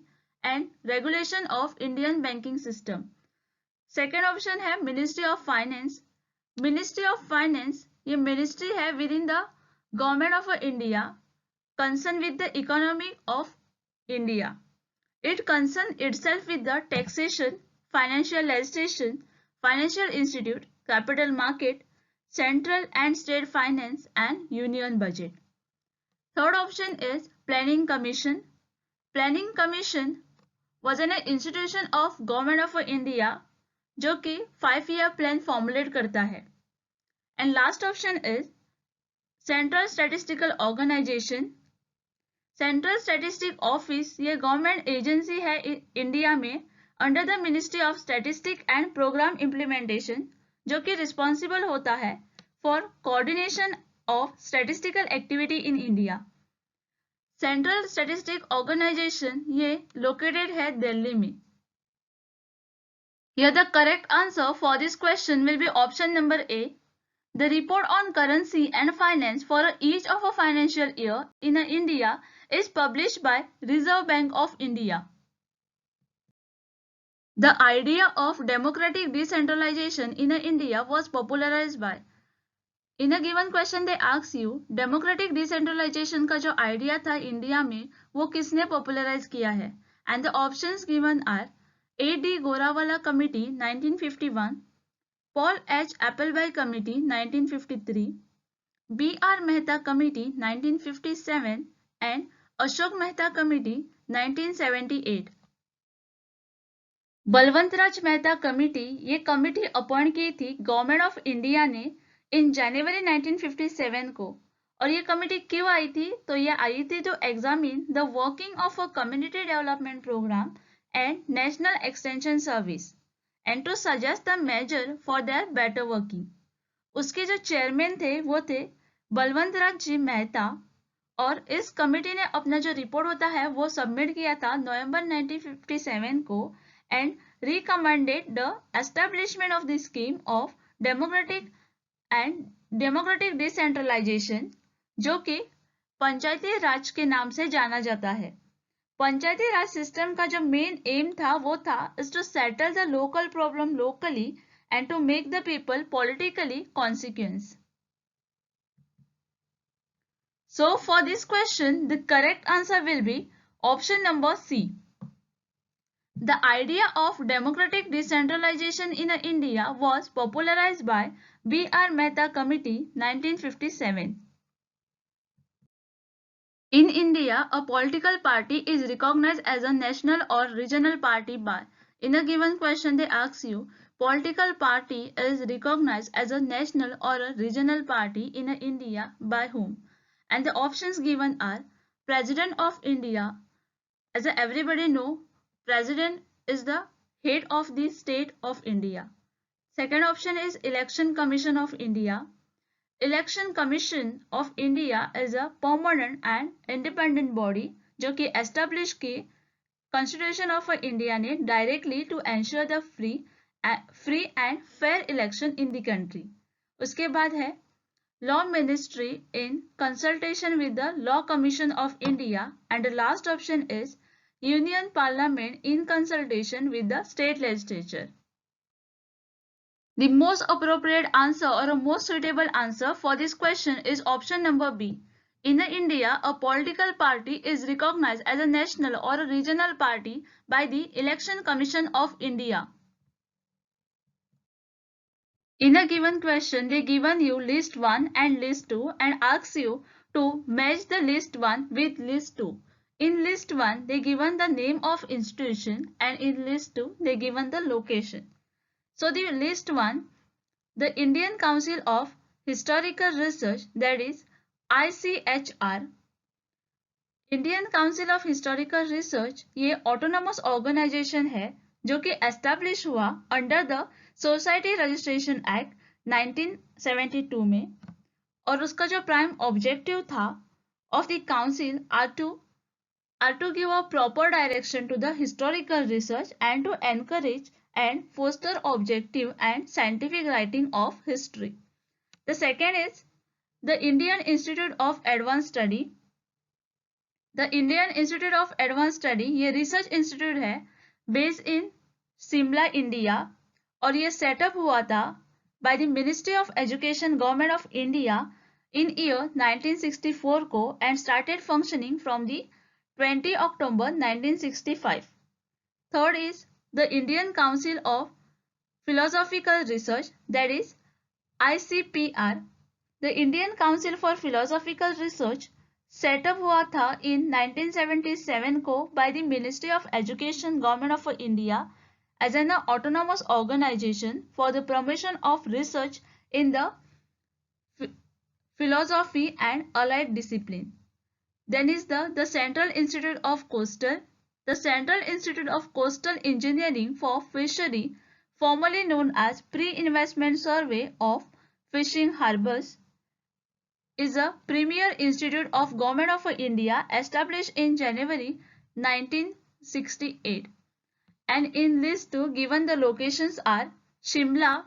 and regulation of Indian banking system. Second option है ministry of finance. Ministry of finance ये ministry है within the government of India concerned with the economy of India. It concerns itself with the taxation, financial legislation, financial institute, capital market, central and state finance and union budget. Third option is Planning Commission. Planning Commission was an institution of Government of India जो कि 5-year plan formulate करता है. And last option is Central Statistical Organization. Central statistic office ये government agency है India में under the ministry of statistic and programme implementation जो कि responsible होता है for coordination of statistical activity in India. Central statistic organisation ये located है दिल्ली में. Here the correct answer for this question will be option number A. The report on currency and finance for each of a financial year in India is published by Reserve Bank of India. The idea of democratic decentralization in India was popularized by. In a given question they ask you democratic decentralization का जो idea था India में वो किसने popularize किया है? And the options given are A.D. Gorawala Committee 1951, Paul H. Appleby Committee 1953, B.R. Mehta Committee 1957 and Ashok Mehta committee 1978. Balwant Raj Mehta committee ये committee appoint की थी गवर्नमेंट ऑफ इंडिया ने इन जनवरी 1957 को. और ये कमेटी क्यों आई थी? तो ये आई थी to examine the working of a community development programme and national extension service and to suggest the major for their better working. उसके जो चेयरमैन थे वो थे बलवंत राज जी मेहता और इस कमेटी ने अपना जो रिपोर्ट होता है वो सबमिट किया था नवंबर 1957 को and recommended the establishment of the scheme of democratic decentralisation जो कि पंचायती राज के नाम से जाना जाता है. पंचायती राज सिस्टम का जो मेन एम था वो था is to settle the local problem locally and to make the people politically consequence. So for this question, the correct answer will be option number C. The idea of democratic decentralization in India was popularized by B.R. Mehta Committee 1957. In India, a political party is recognized as a national or regional party by. In a given question, they ask you, political party is recognized as a national or a regional party in India by whom? And the options given are President of India. As everybody know, President is the head of the state of India. Second option is Election Commission of India. Election Commission of India is a permanent and independent body जो कि establish की Constitution of India ने directly to ensure the free and fair election in the country. उसके बाद है Law Ministry in consultation with the Law Commission of India and the last option is Union Parliament in consultation with the state legislature. The most appropriate answer or a most suitable answer for this question is option number B. In India, a political party is recognized as a national or a regional party by the Election Commission of India. In a given question, they given you list 1 and list 2 and ask you to match the list 1 with list 2. In list 1, they given the name of institution and in list 2, they given the location. So the list 1, the Indian Council of Historical Research, that is ICHR. Indian council of historical research ये autonomous organisation है जो कि establish हुआ under the society registration act 1972 में और उसका जो prime objective था of the council are to give a proper direction to the historical research and to encourage and foster objective and scientific writing of history. The second is the Indian Institute of Advanced Study. The Indian Institute of Advanced Study ये research institute है based in Shimla India और ये setup हुआ था by the ministry of education government of India in year 1964 को and started functioning from the 20 October 1965. Third is the Indian Council of Philosophical Research, that is ICPR. The Indian Council for Philosophical Research set up हुआ था in 1977 को by the ministry of education government of India as an autonomous organisation for the promotion of research in the philosophy and allied discipline. Then is the Central Institute of Coastal. The Central Institute of Coastal Engineering for Fishery, formerly known as Pre-Investment Survey of Fishing Harbors, is a premier institute of Government of India established in January 1968. And in list 2 given the locations are Shimla,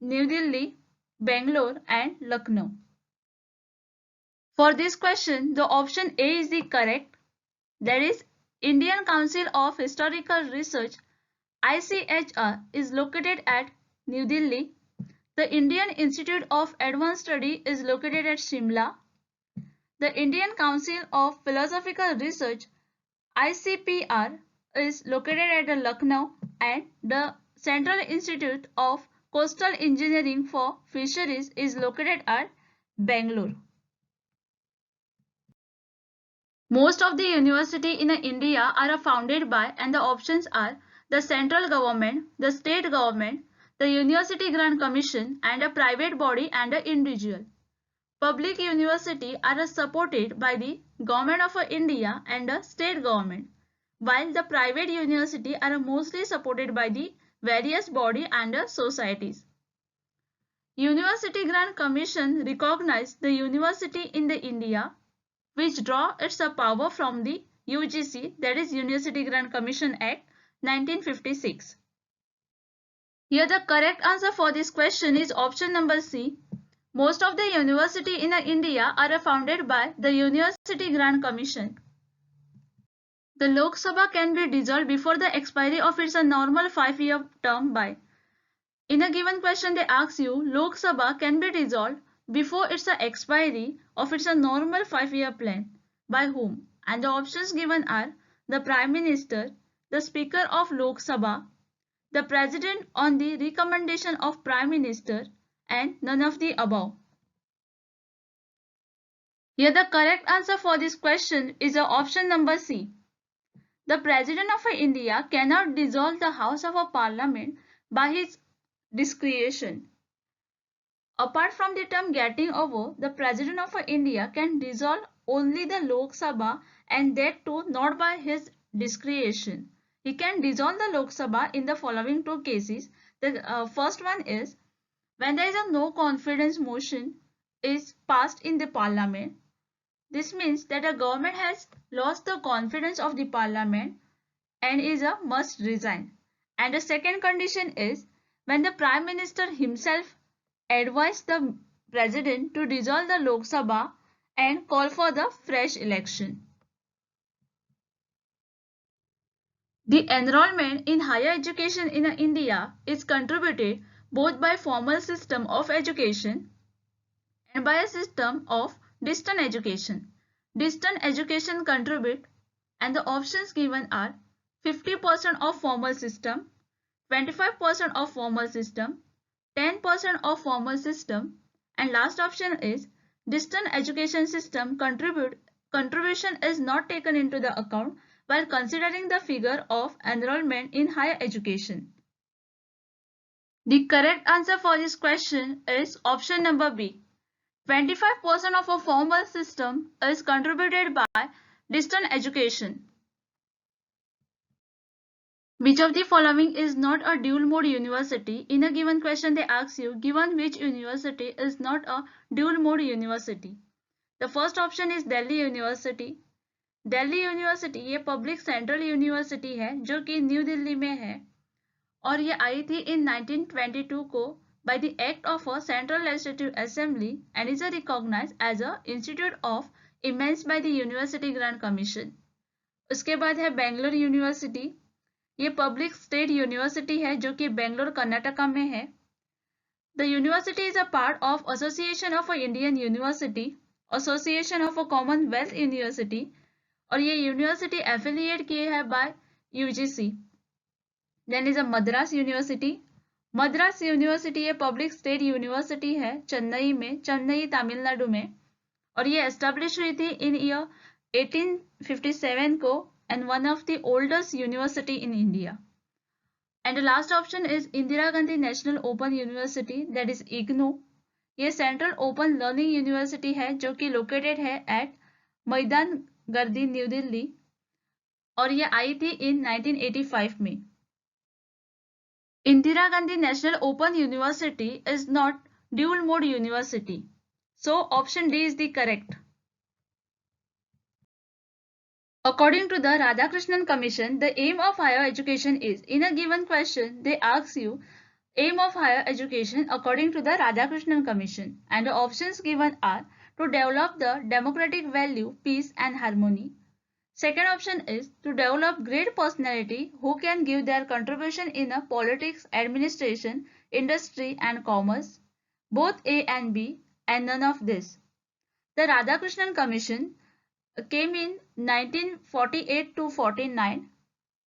New Delhi, Bangalore and Lucknow. For this question, the option A is the correct. That is Indian Council of Historical Research ICHR is located at New Delhi. The Indian Institute of Advanced Study is located at Shimla. The Indian Council of Philosophical Research ICPR is located at Lucknow and the Central Institute of Coastal Engineering for Fisheries is located at Bangalore. Most of the universities in India are founded by and the options are the central government, the state government, the University Grant Commission and a private body and an individual. Public universities are supported by the Government of India and the state government, while the private universities are mostly supported by the various bodies and societies. University Grant Commission recognizes the university in the India which draw its power from the UGC, that is University Grant Commission Act 1956. Here the correct answer for this question is option number C. Most of the universities in India are founded by the University Grant Commission. The Lok Sabha can be dissolved before the expiry of its normal 5-year term by. In a given question they ask you Lok Sabha can be dissolved before its expiry of its normal 5-year plan by whom? And the options given are the Prime Minister, the Speaker of Lok Sabha, the President on the recommendation of Prime Minister and none of the above. Here the correct answer for this question is option number C. The President of India cannot dissolve the House of Parliament by his discretion. Apart from the term getting over, the President of India can dissolve only the Lok Sabha and that too not by his discretion. He can dissolve the Lok Sabha in the following two cases. The first one is when there is a no confidence motion is passed in the parliament. This means that a government has lost the confidence of the parliament and is a must resign. And the second condition is when the Prime Minister himself advised the President to dissolve the Lok Sabha and call for the fresh election. The enrollment in higher education in India is contributed both by formal system of education and by a system of distant education. Distant education contribute, and the options given are 50% of formal system, 25% of formal system, 10% of formal system, and last option is distant education system contribution is not taken into the account while considering the figure of enrollment in higher education. The correct answer for this question is option number B. 25% of a formal system is contributed by distant education. Which of the following is not a dual mode university? In a given question they ask you, given which university is not a dual mode university? The first option is Delhi University. Delhi university ये public central university है जो कि new Delhi में है और ये आई थी इन 1922 को by the act of a central legislative assembly and is recognized as a institute of immense by the University Grant Commission. उसके बाद है बेंगलोर यूनिवर्सिटी, ये पब्लिक स्टेट यूनिवर्सिटी है जो कि बेंगलोर कर्नाटका में है. The university is a part of Association of Indian University, Association of Commonwealth University और ये यूनिवर्सिटी एफिलिएट किए है by UGC. Then is a Madras university. Madras university ये पब्लिक स्टेट यूनिवर्सिटी है चेन्नई में, चेन्नई तमिलनाडु में और ये एस्टेब्लिश हुई थी इन ईयर 1857 को and one of the oldest university in India. And last option is Indira Gandhi national open university that is IGNOU. ये सेंट्रल ओपन लर्निंग यूनिवर्सिटी है जो कि लोकेटेड है एट मैदान गर्दी न्यू दिल्ली और ये आई थी इन 1985 में. Indira Gandhi national open university is not dual mode university, so option D is the correct. According to the Radhakrishnan Commission, the aim of higher education is, in a given question, they ask you aim of higher education according to the Radhakrishnan Commission and the options given are to develop the democratic value, peace and harmony. Second option is to develop great personality who can give their contribution in a politics, administration, industry and commerce. Both A and B and none of this. The Radhakrishnan Commission came in 1948 to 49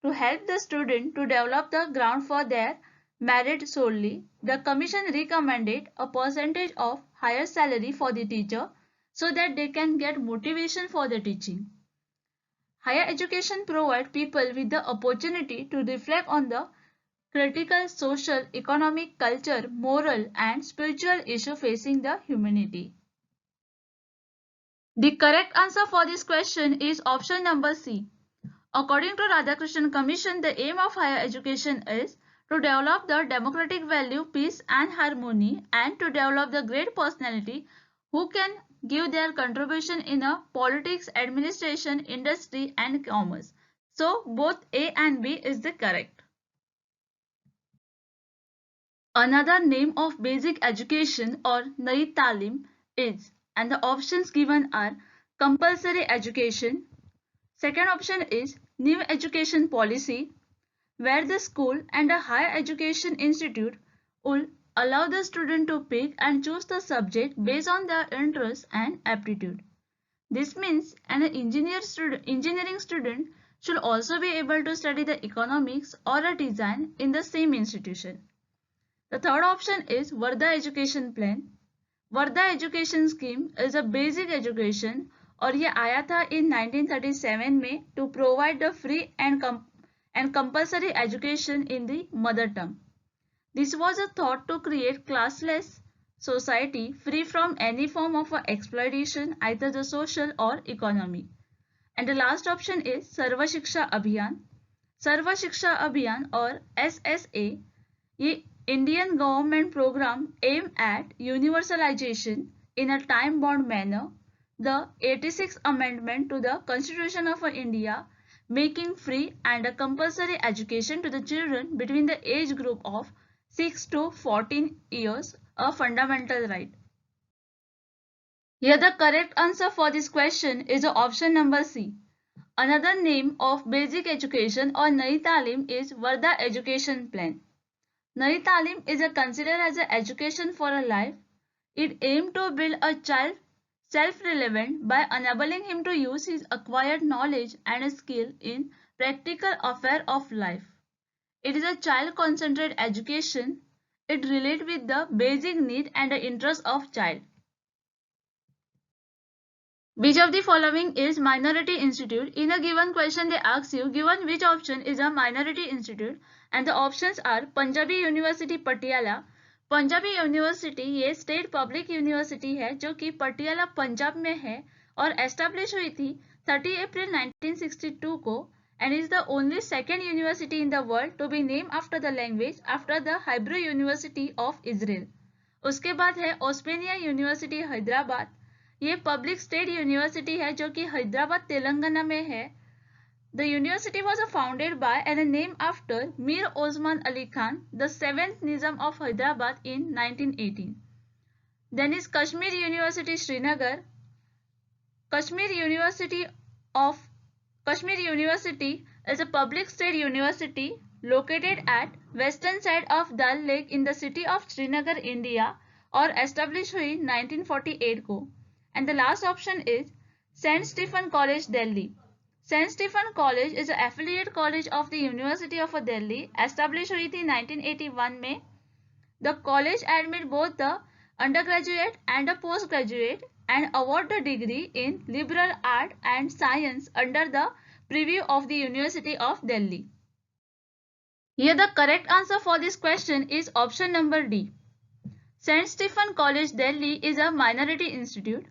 to help the student to develop the ground for their merit solely. The commission recommended a percentage of higher salary for the teacher so that they can get motivation for the teaching. Higher education provides people with the opportunity to reflect on the critical social, economic, culture, moral and spiritual issue facing the humanity. The correct answer for this question is option number C. According to Radhakrishnan Commission, the aim of higher education is to develop the democratic value, peace and harmony and to develop the great personality who can give their contribution in a politics, administration, industry and commerce. So both A and B is the correct. Another name of basic education or Nayi Talim is, and the options given are compulsory education. Second option is new education policy, where the school and a higher education institute will allow the student to pick and choose the subject based on their interest and aptitude. This means an engineering student should also be able to study the economics or a design in the same institution. The third option is Varda Education Plan. Varda Education Scheme is a basic education और ये आया था in 1937 में to provide the free and compulsory education in the mother tongue. This was a thought to create classless society free from any form of exploitation, either the social or economic. And the last option is Sarva Shiksha Abhiyan. Sarva Shiksha Abhiyan or SSA ये Indian government program aimed at universalization in a time-bound manner, the 86th Amendment to the Constitution of India, making free and a compulsory education to the children between the age group of 6 to 14 years, a fundamental right. Here the correct answer for this question is option number C. Another name of basic education or Nayi Talim is Varda Education Plan. Nai Talim is considered as an education for a life. It aims to build a child self-relevant by enabling him to use his acquired knowledge and skill in practical affairs of life. It is a child-centered education. It relates with the basic need and the interest of child. Which of the following is minority institute? In a given question they ask you given which option is a minority institute and the options are Punjabi university Patiala. Punjabi university ये state public university है जो कि पटियाला पंजाब में है और establish हुई थी 30 अप्रैल 1962 को and is the only second university in the world to be named after the language after the Hebrew University of Israel. उसके बाद है ओस्मेनिया यूनिवर्सिटी हैदराबाद. ये पब्लिक स्टेट यूनिवर्सिटी है जो कि हैदराबाद तेलंगाना में है. The university was founded by and named after Mir Osman Ali Khan, the 7th Nizam of Hyderabad in 1918. Then is Kashmir University Srinagar. Kashmir University is a public state university located at western side of Dal Lake in the city of Srinagar, India और established हुई 1948 को. And the last option is St. Stephen College, Delhi. St. Stephen College is an affiliate college of the University of Delhi, established हुई थी 1981 में. The college admit both the undergraduate and the postgraduate and award the degree in liberal art and science under the preview of the University of Delhi. Here the correct answer for this question is option number D. St. Stephen College, Delhi is a minority institute.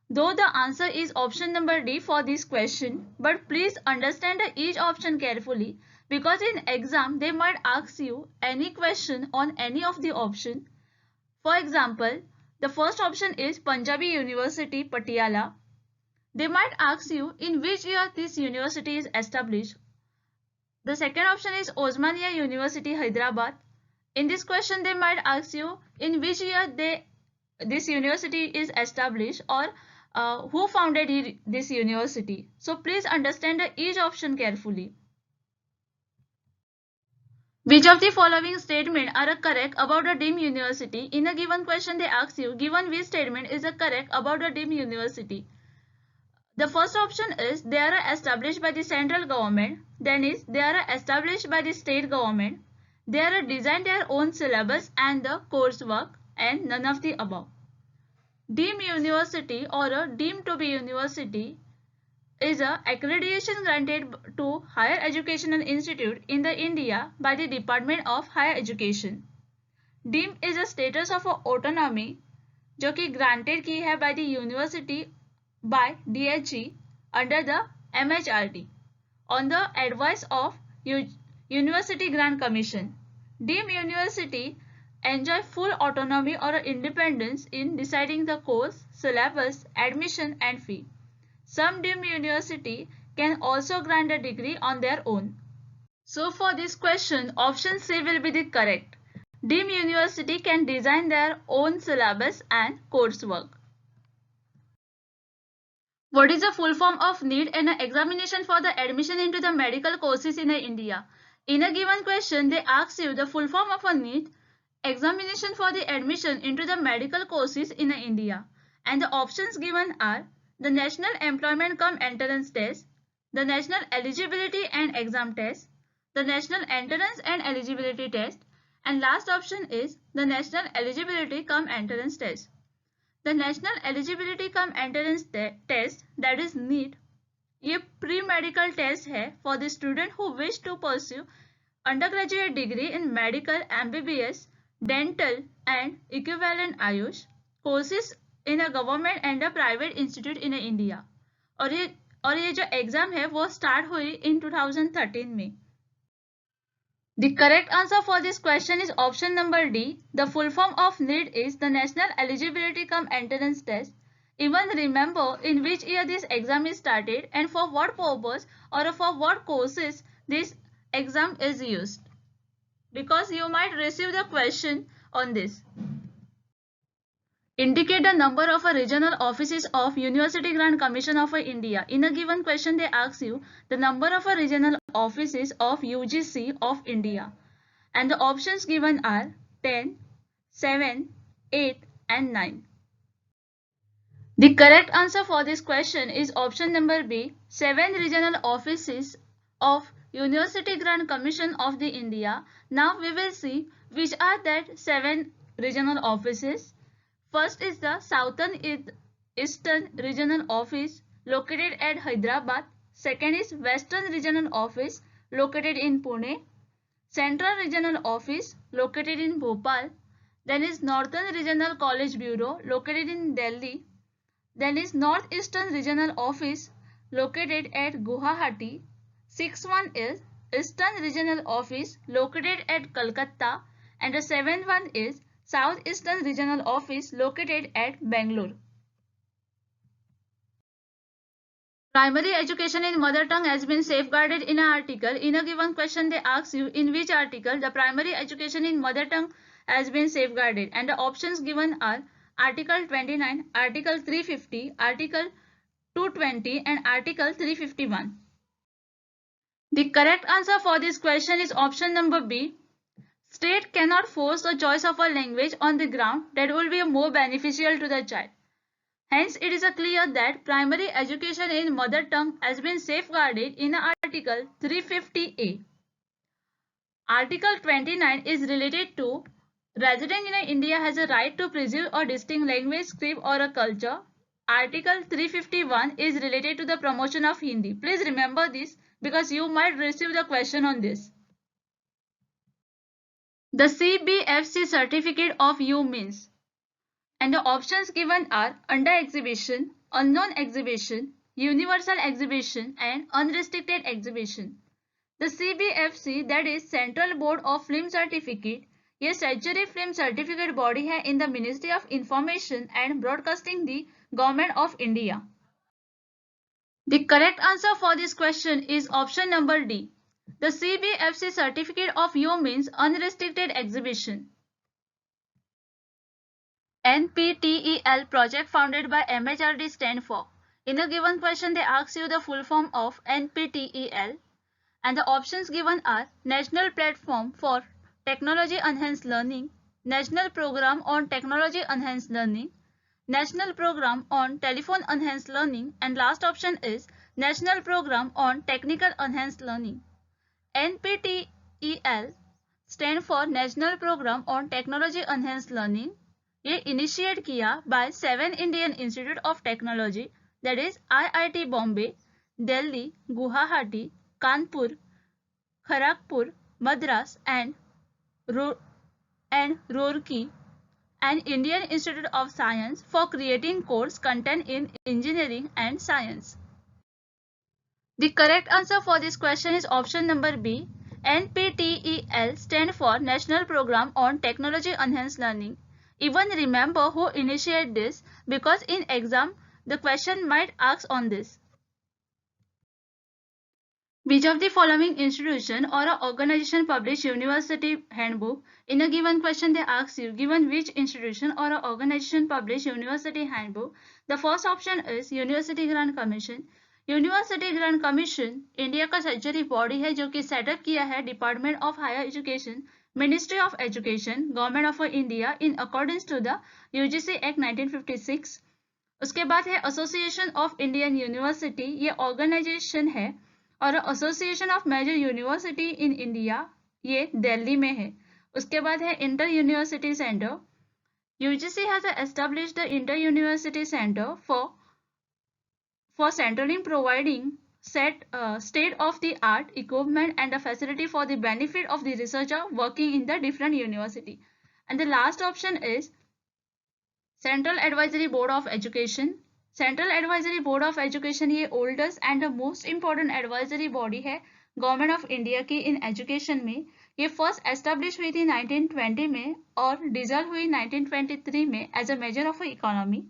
Though the answer is option number D for this question, but please understand each option carefully because in exam they might ask you any question on any of the option. For example, the first option is Punjabi University, Patiala. They might ask you in which year this university is established. The second option is Osmania University, Hyderabad. In this question, they might ask you in which year this university is established or who founded this university. So please understand each option carefully. Which of the following statements are correct about a deemed university? In a given question, they ask you given which statement is correct about a deemed university. The first option is they are established by the central government. Then is they are established by the state government. They are designed their own syllabus and the coursework and none of the above. Deemed university or a deemed to be university is a accreditation granted to higher educational institute in the India by the Department of Higher Education. Deemed is a status of autonomy जो कि granted की है by the university by DHE under the MHRD on the advice of University Grant Commission. Deemed university enjoy full autonomy or independence in deciding the course, syllabus, admission and fee. Some deemed university can also grant a degree on their own. So for this question, option C will be the correct. Deemed university can design their own syllabus and coursework. What is the full form of NET and an examination for the admission into the medical courses in India? In a given question, they ask you the full form of a NET, examination for the admission into the medical courses in India. And the options given are the National Employment Cum Entrance Test, the National Eligibility and Exam Test, the National Entrance and Eligibility Test, and last option is the National Eligibility Cum Entrance Test. The National Eligibility Cum Entrance Test, that is NET, ये pre-medical test है for the student who wish to pursue undergraduate degree in medical, MBBS, dental and equivalent Ayush courses in a government and a private institute in India. और ये जो exam है वो start हुई in 2013 में. The correct answer for this question is option number D. The full form of NET is the National Eligibility Cum Entrance Test. Even remember in which year this exam is started and for what purpose or for what courses this exam is used. Because you might receive the question on this. Indicate the number of regional offices of University Grant Commission of India. In a given question, they ask you the number of regional offices of UGC of India. and the options given are 10, 7, 8 and 9. The correct answer for this question is option number B, 7 regional offices of University Grant Commission of the India. Now we will see which are that 7 regional offices. First is the Southern Eastern Regional Office located at Hyderabad. Second is Western Regional Office located in Pune. Central Regional Office located in Bhopal. Then is Northern Regional College Bureau located in Delhi. Then is Northeastern Regional Office located at Guwahati. Sixth one is Eastern Regional Office located at Kolkata. And the seventh one is Southeastern Regional Office located at Bangalore. Primary education in mother tongue has been safeguarded in an article. In a given question, they ask you in which article the primary education in mother tongue has been safeguarded. And the options given are Article 29, Article 350, Article 220 and Article 351. The correct answer for this question is option number B. State cannot force the choice of a language on the ground that will be more beneficial to the child. Hence, it is clear that primary education in mother tongue has been safeguarded in Article 350A. Article 29 is related to resident in India has a right to preserve a distinct language, script or a culture. Article 351 is related to the promotion of Hindi. Please remember this because you might receive the question on this. The CBFC certificate of U means, and the options given are under exhibition, unknown exhibition, universal exhibition and unrestricted exhibition. The CBFC, that is Central Board of Film Certificate, ये statutory film certificate body है in the Ministry of Information and Broadcasting, the Government of India. The correct answer for this question is option number D. The CBFC certificate of U means unrestricted exhibition. NPTEL project founded by MHRD stand for. In a given question, they ask you the full form of NPTEL. And the options given are National Platform for Technology Enhanced Learning, National Program on Technology Enhanced Learning, National Program on Telephone Enhanced Learning, and last option is National Program on Technical Enhanced Learning. NPTEL stand for National Program on Technology Enhanced Learning. ये initiate किया by 7 Indian Institute of Technology, that is IIT Bombay, Delhi, Guwahati, Kanpur, Kharagpur, Madras and Roorkee, and Indian Institute of Science for creating course content in engineering and science. The correct answer for this question is option number B. NPTEL stand for National Program on Technology Enhanced Learning. Even remember who initiated this because in exam the question might ask on this. Which of the following institution or a organization publish university handbook? In a given question they ask you given which institution or a organization publish university handbook. The first option is University Grant Commission. University grant commission India का statutory body है जो कि set up किया है department of higher education, ministry of education, government of India in accordance to the UGC act 1956. उसके बाद है association of Indian university, ये ऑर्गेनाइजेशन है, और association of major university in India, ये दिल्ली में है. उसके बाद है inter university centre. UGC has established the inter university centre for centrally providing state-of-the-art equipment and a facility for the benefit of the researcher working in the different university. And the last option is Central Advisory Board of Education. Central Advisory Board of Education ये oldest and the most important advisory body है government of India की in education में. ये first establish हुई थी 1920 में और dissolve हुई 1923 में as a major of economy.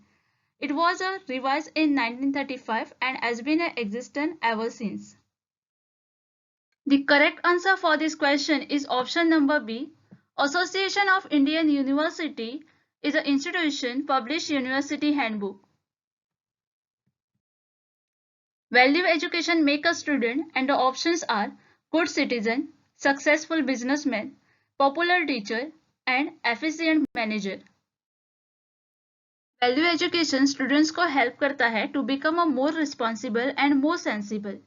It was revised in 1935 and has been existent ever since. The correct answer for this question is option number B. Association of Indian University is an institution published university handbook. Value education make a student, and the options are good citizen, successful businessman, popular teacher, and efficient manager. Value education students को help करता है to become a more responsible and more sensible.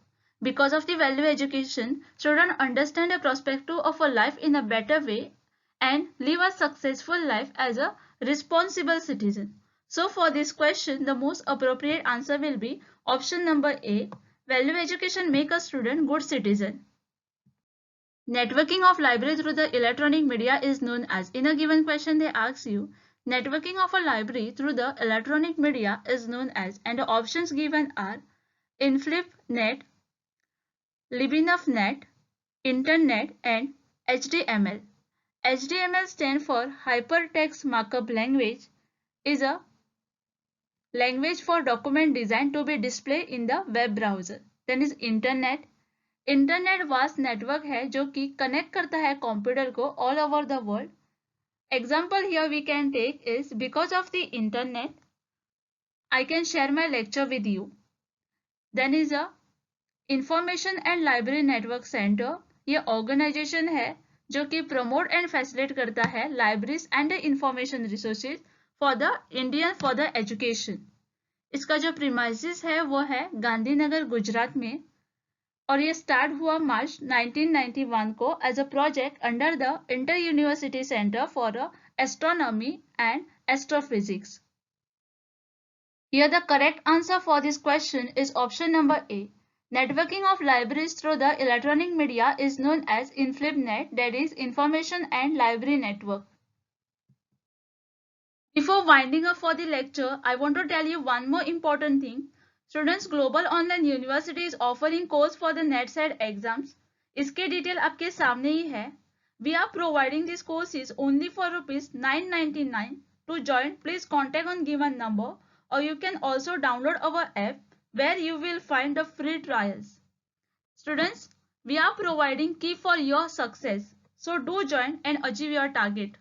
Because of the value education, students understand the perspective of a life in a better way and live a successful life as a responsible citizen. So for this question, the most appropriate answer will be option number A. Value education make a student good citizen. Networking of library through the electronic media is known as. In a given question, they ask you, networking of a library through the electronic media is known as, and the options given are InflipNet, LibreNet, Internet, and HTML. HTML stands for Hypertext Markup Language, is a language for document design to be displayed in the web browser. Then is Internet. Internet vast network है जो कि connect करता है computer को all over the world. Example here we can take is because of the internet I can share my lecture with you. Then is a information and library network centre. ये organisation है जो कि promote and facilitate करता है libraries and information resources for the Indian for the education. इसका जो premises है वो है गांधीनगर गुजरात में और ये स्टार्ट हुआ मार्च 1991 को as a project under the inter university centre for astronomy and astrophysics. Here the correct answer for this question is option number A. Networking of libraries through the electronic media is known as InflipNet, that is Information and Library Network. Before winding up for the lecture, I want to tell you one more important thing. Students Global Online University is offering course for the NET SET exams. इसके detail आपके सामने ही है. We are providing these courses only for ₹999. To join, please contact on given number, or you can also download our app where you will find the free trials. Students, we are providing key for your success. So do join and achieve your target.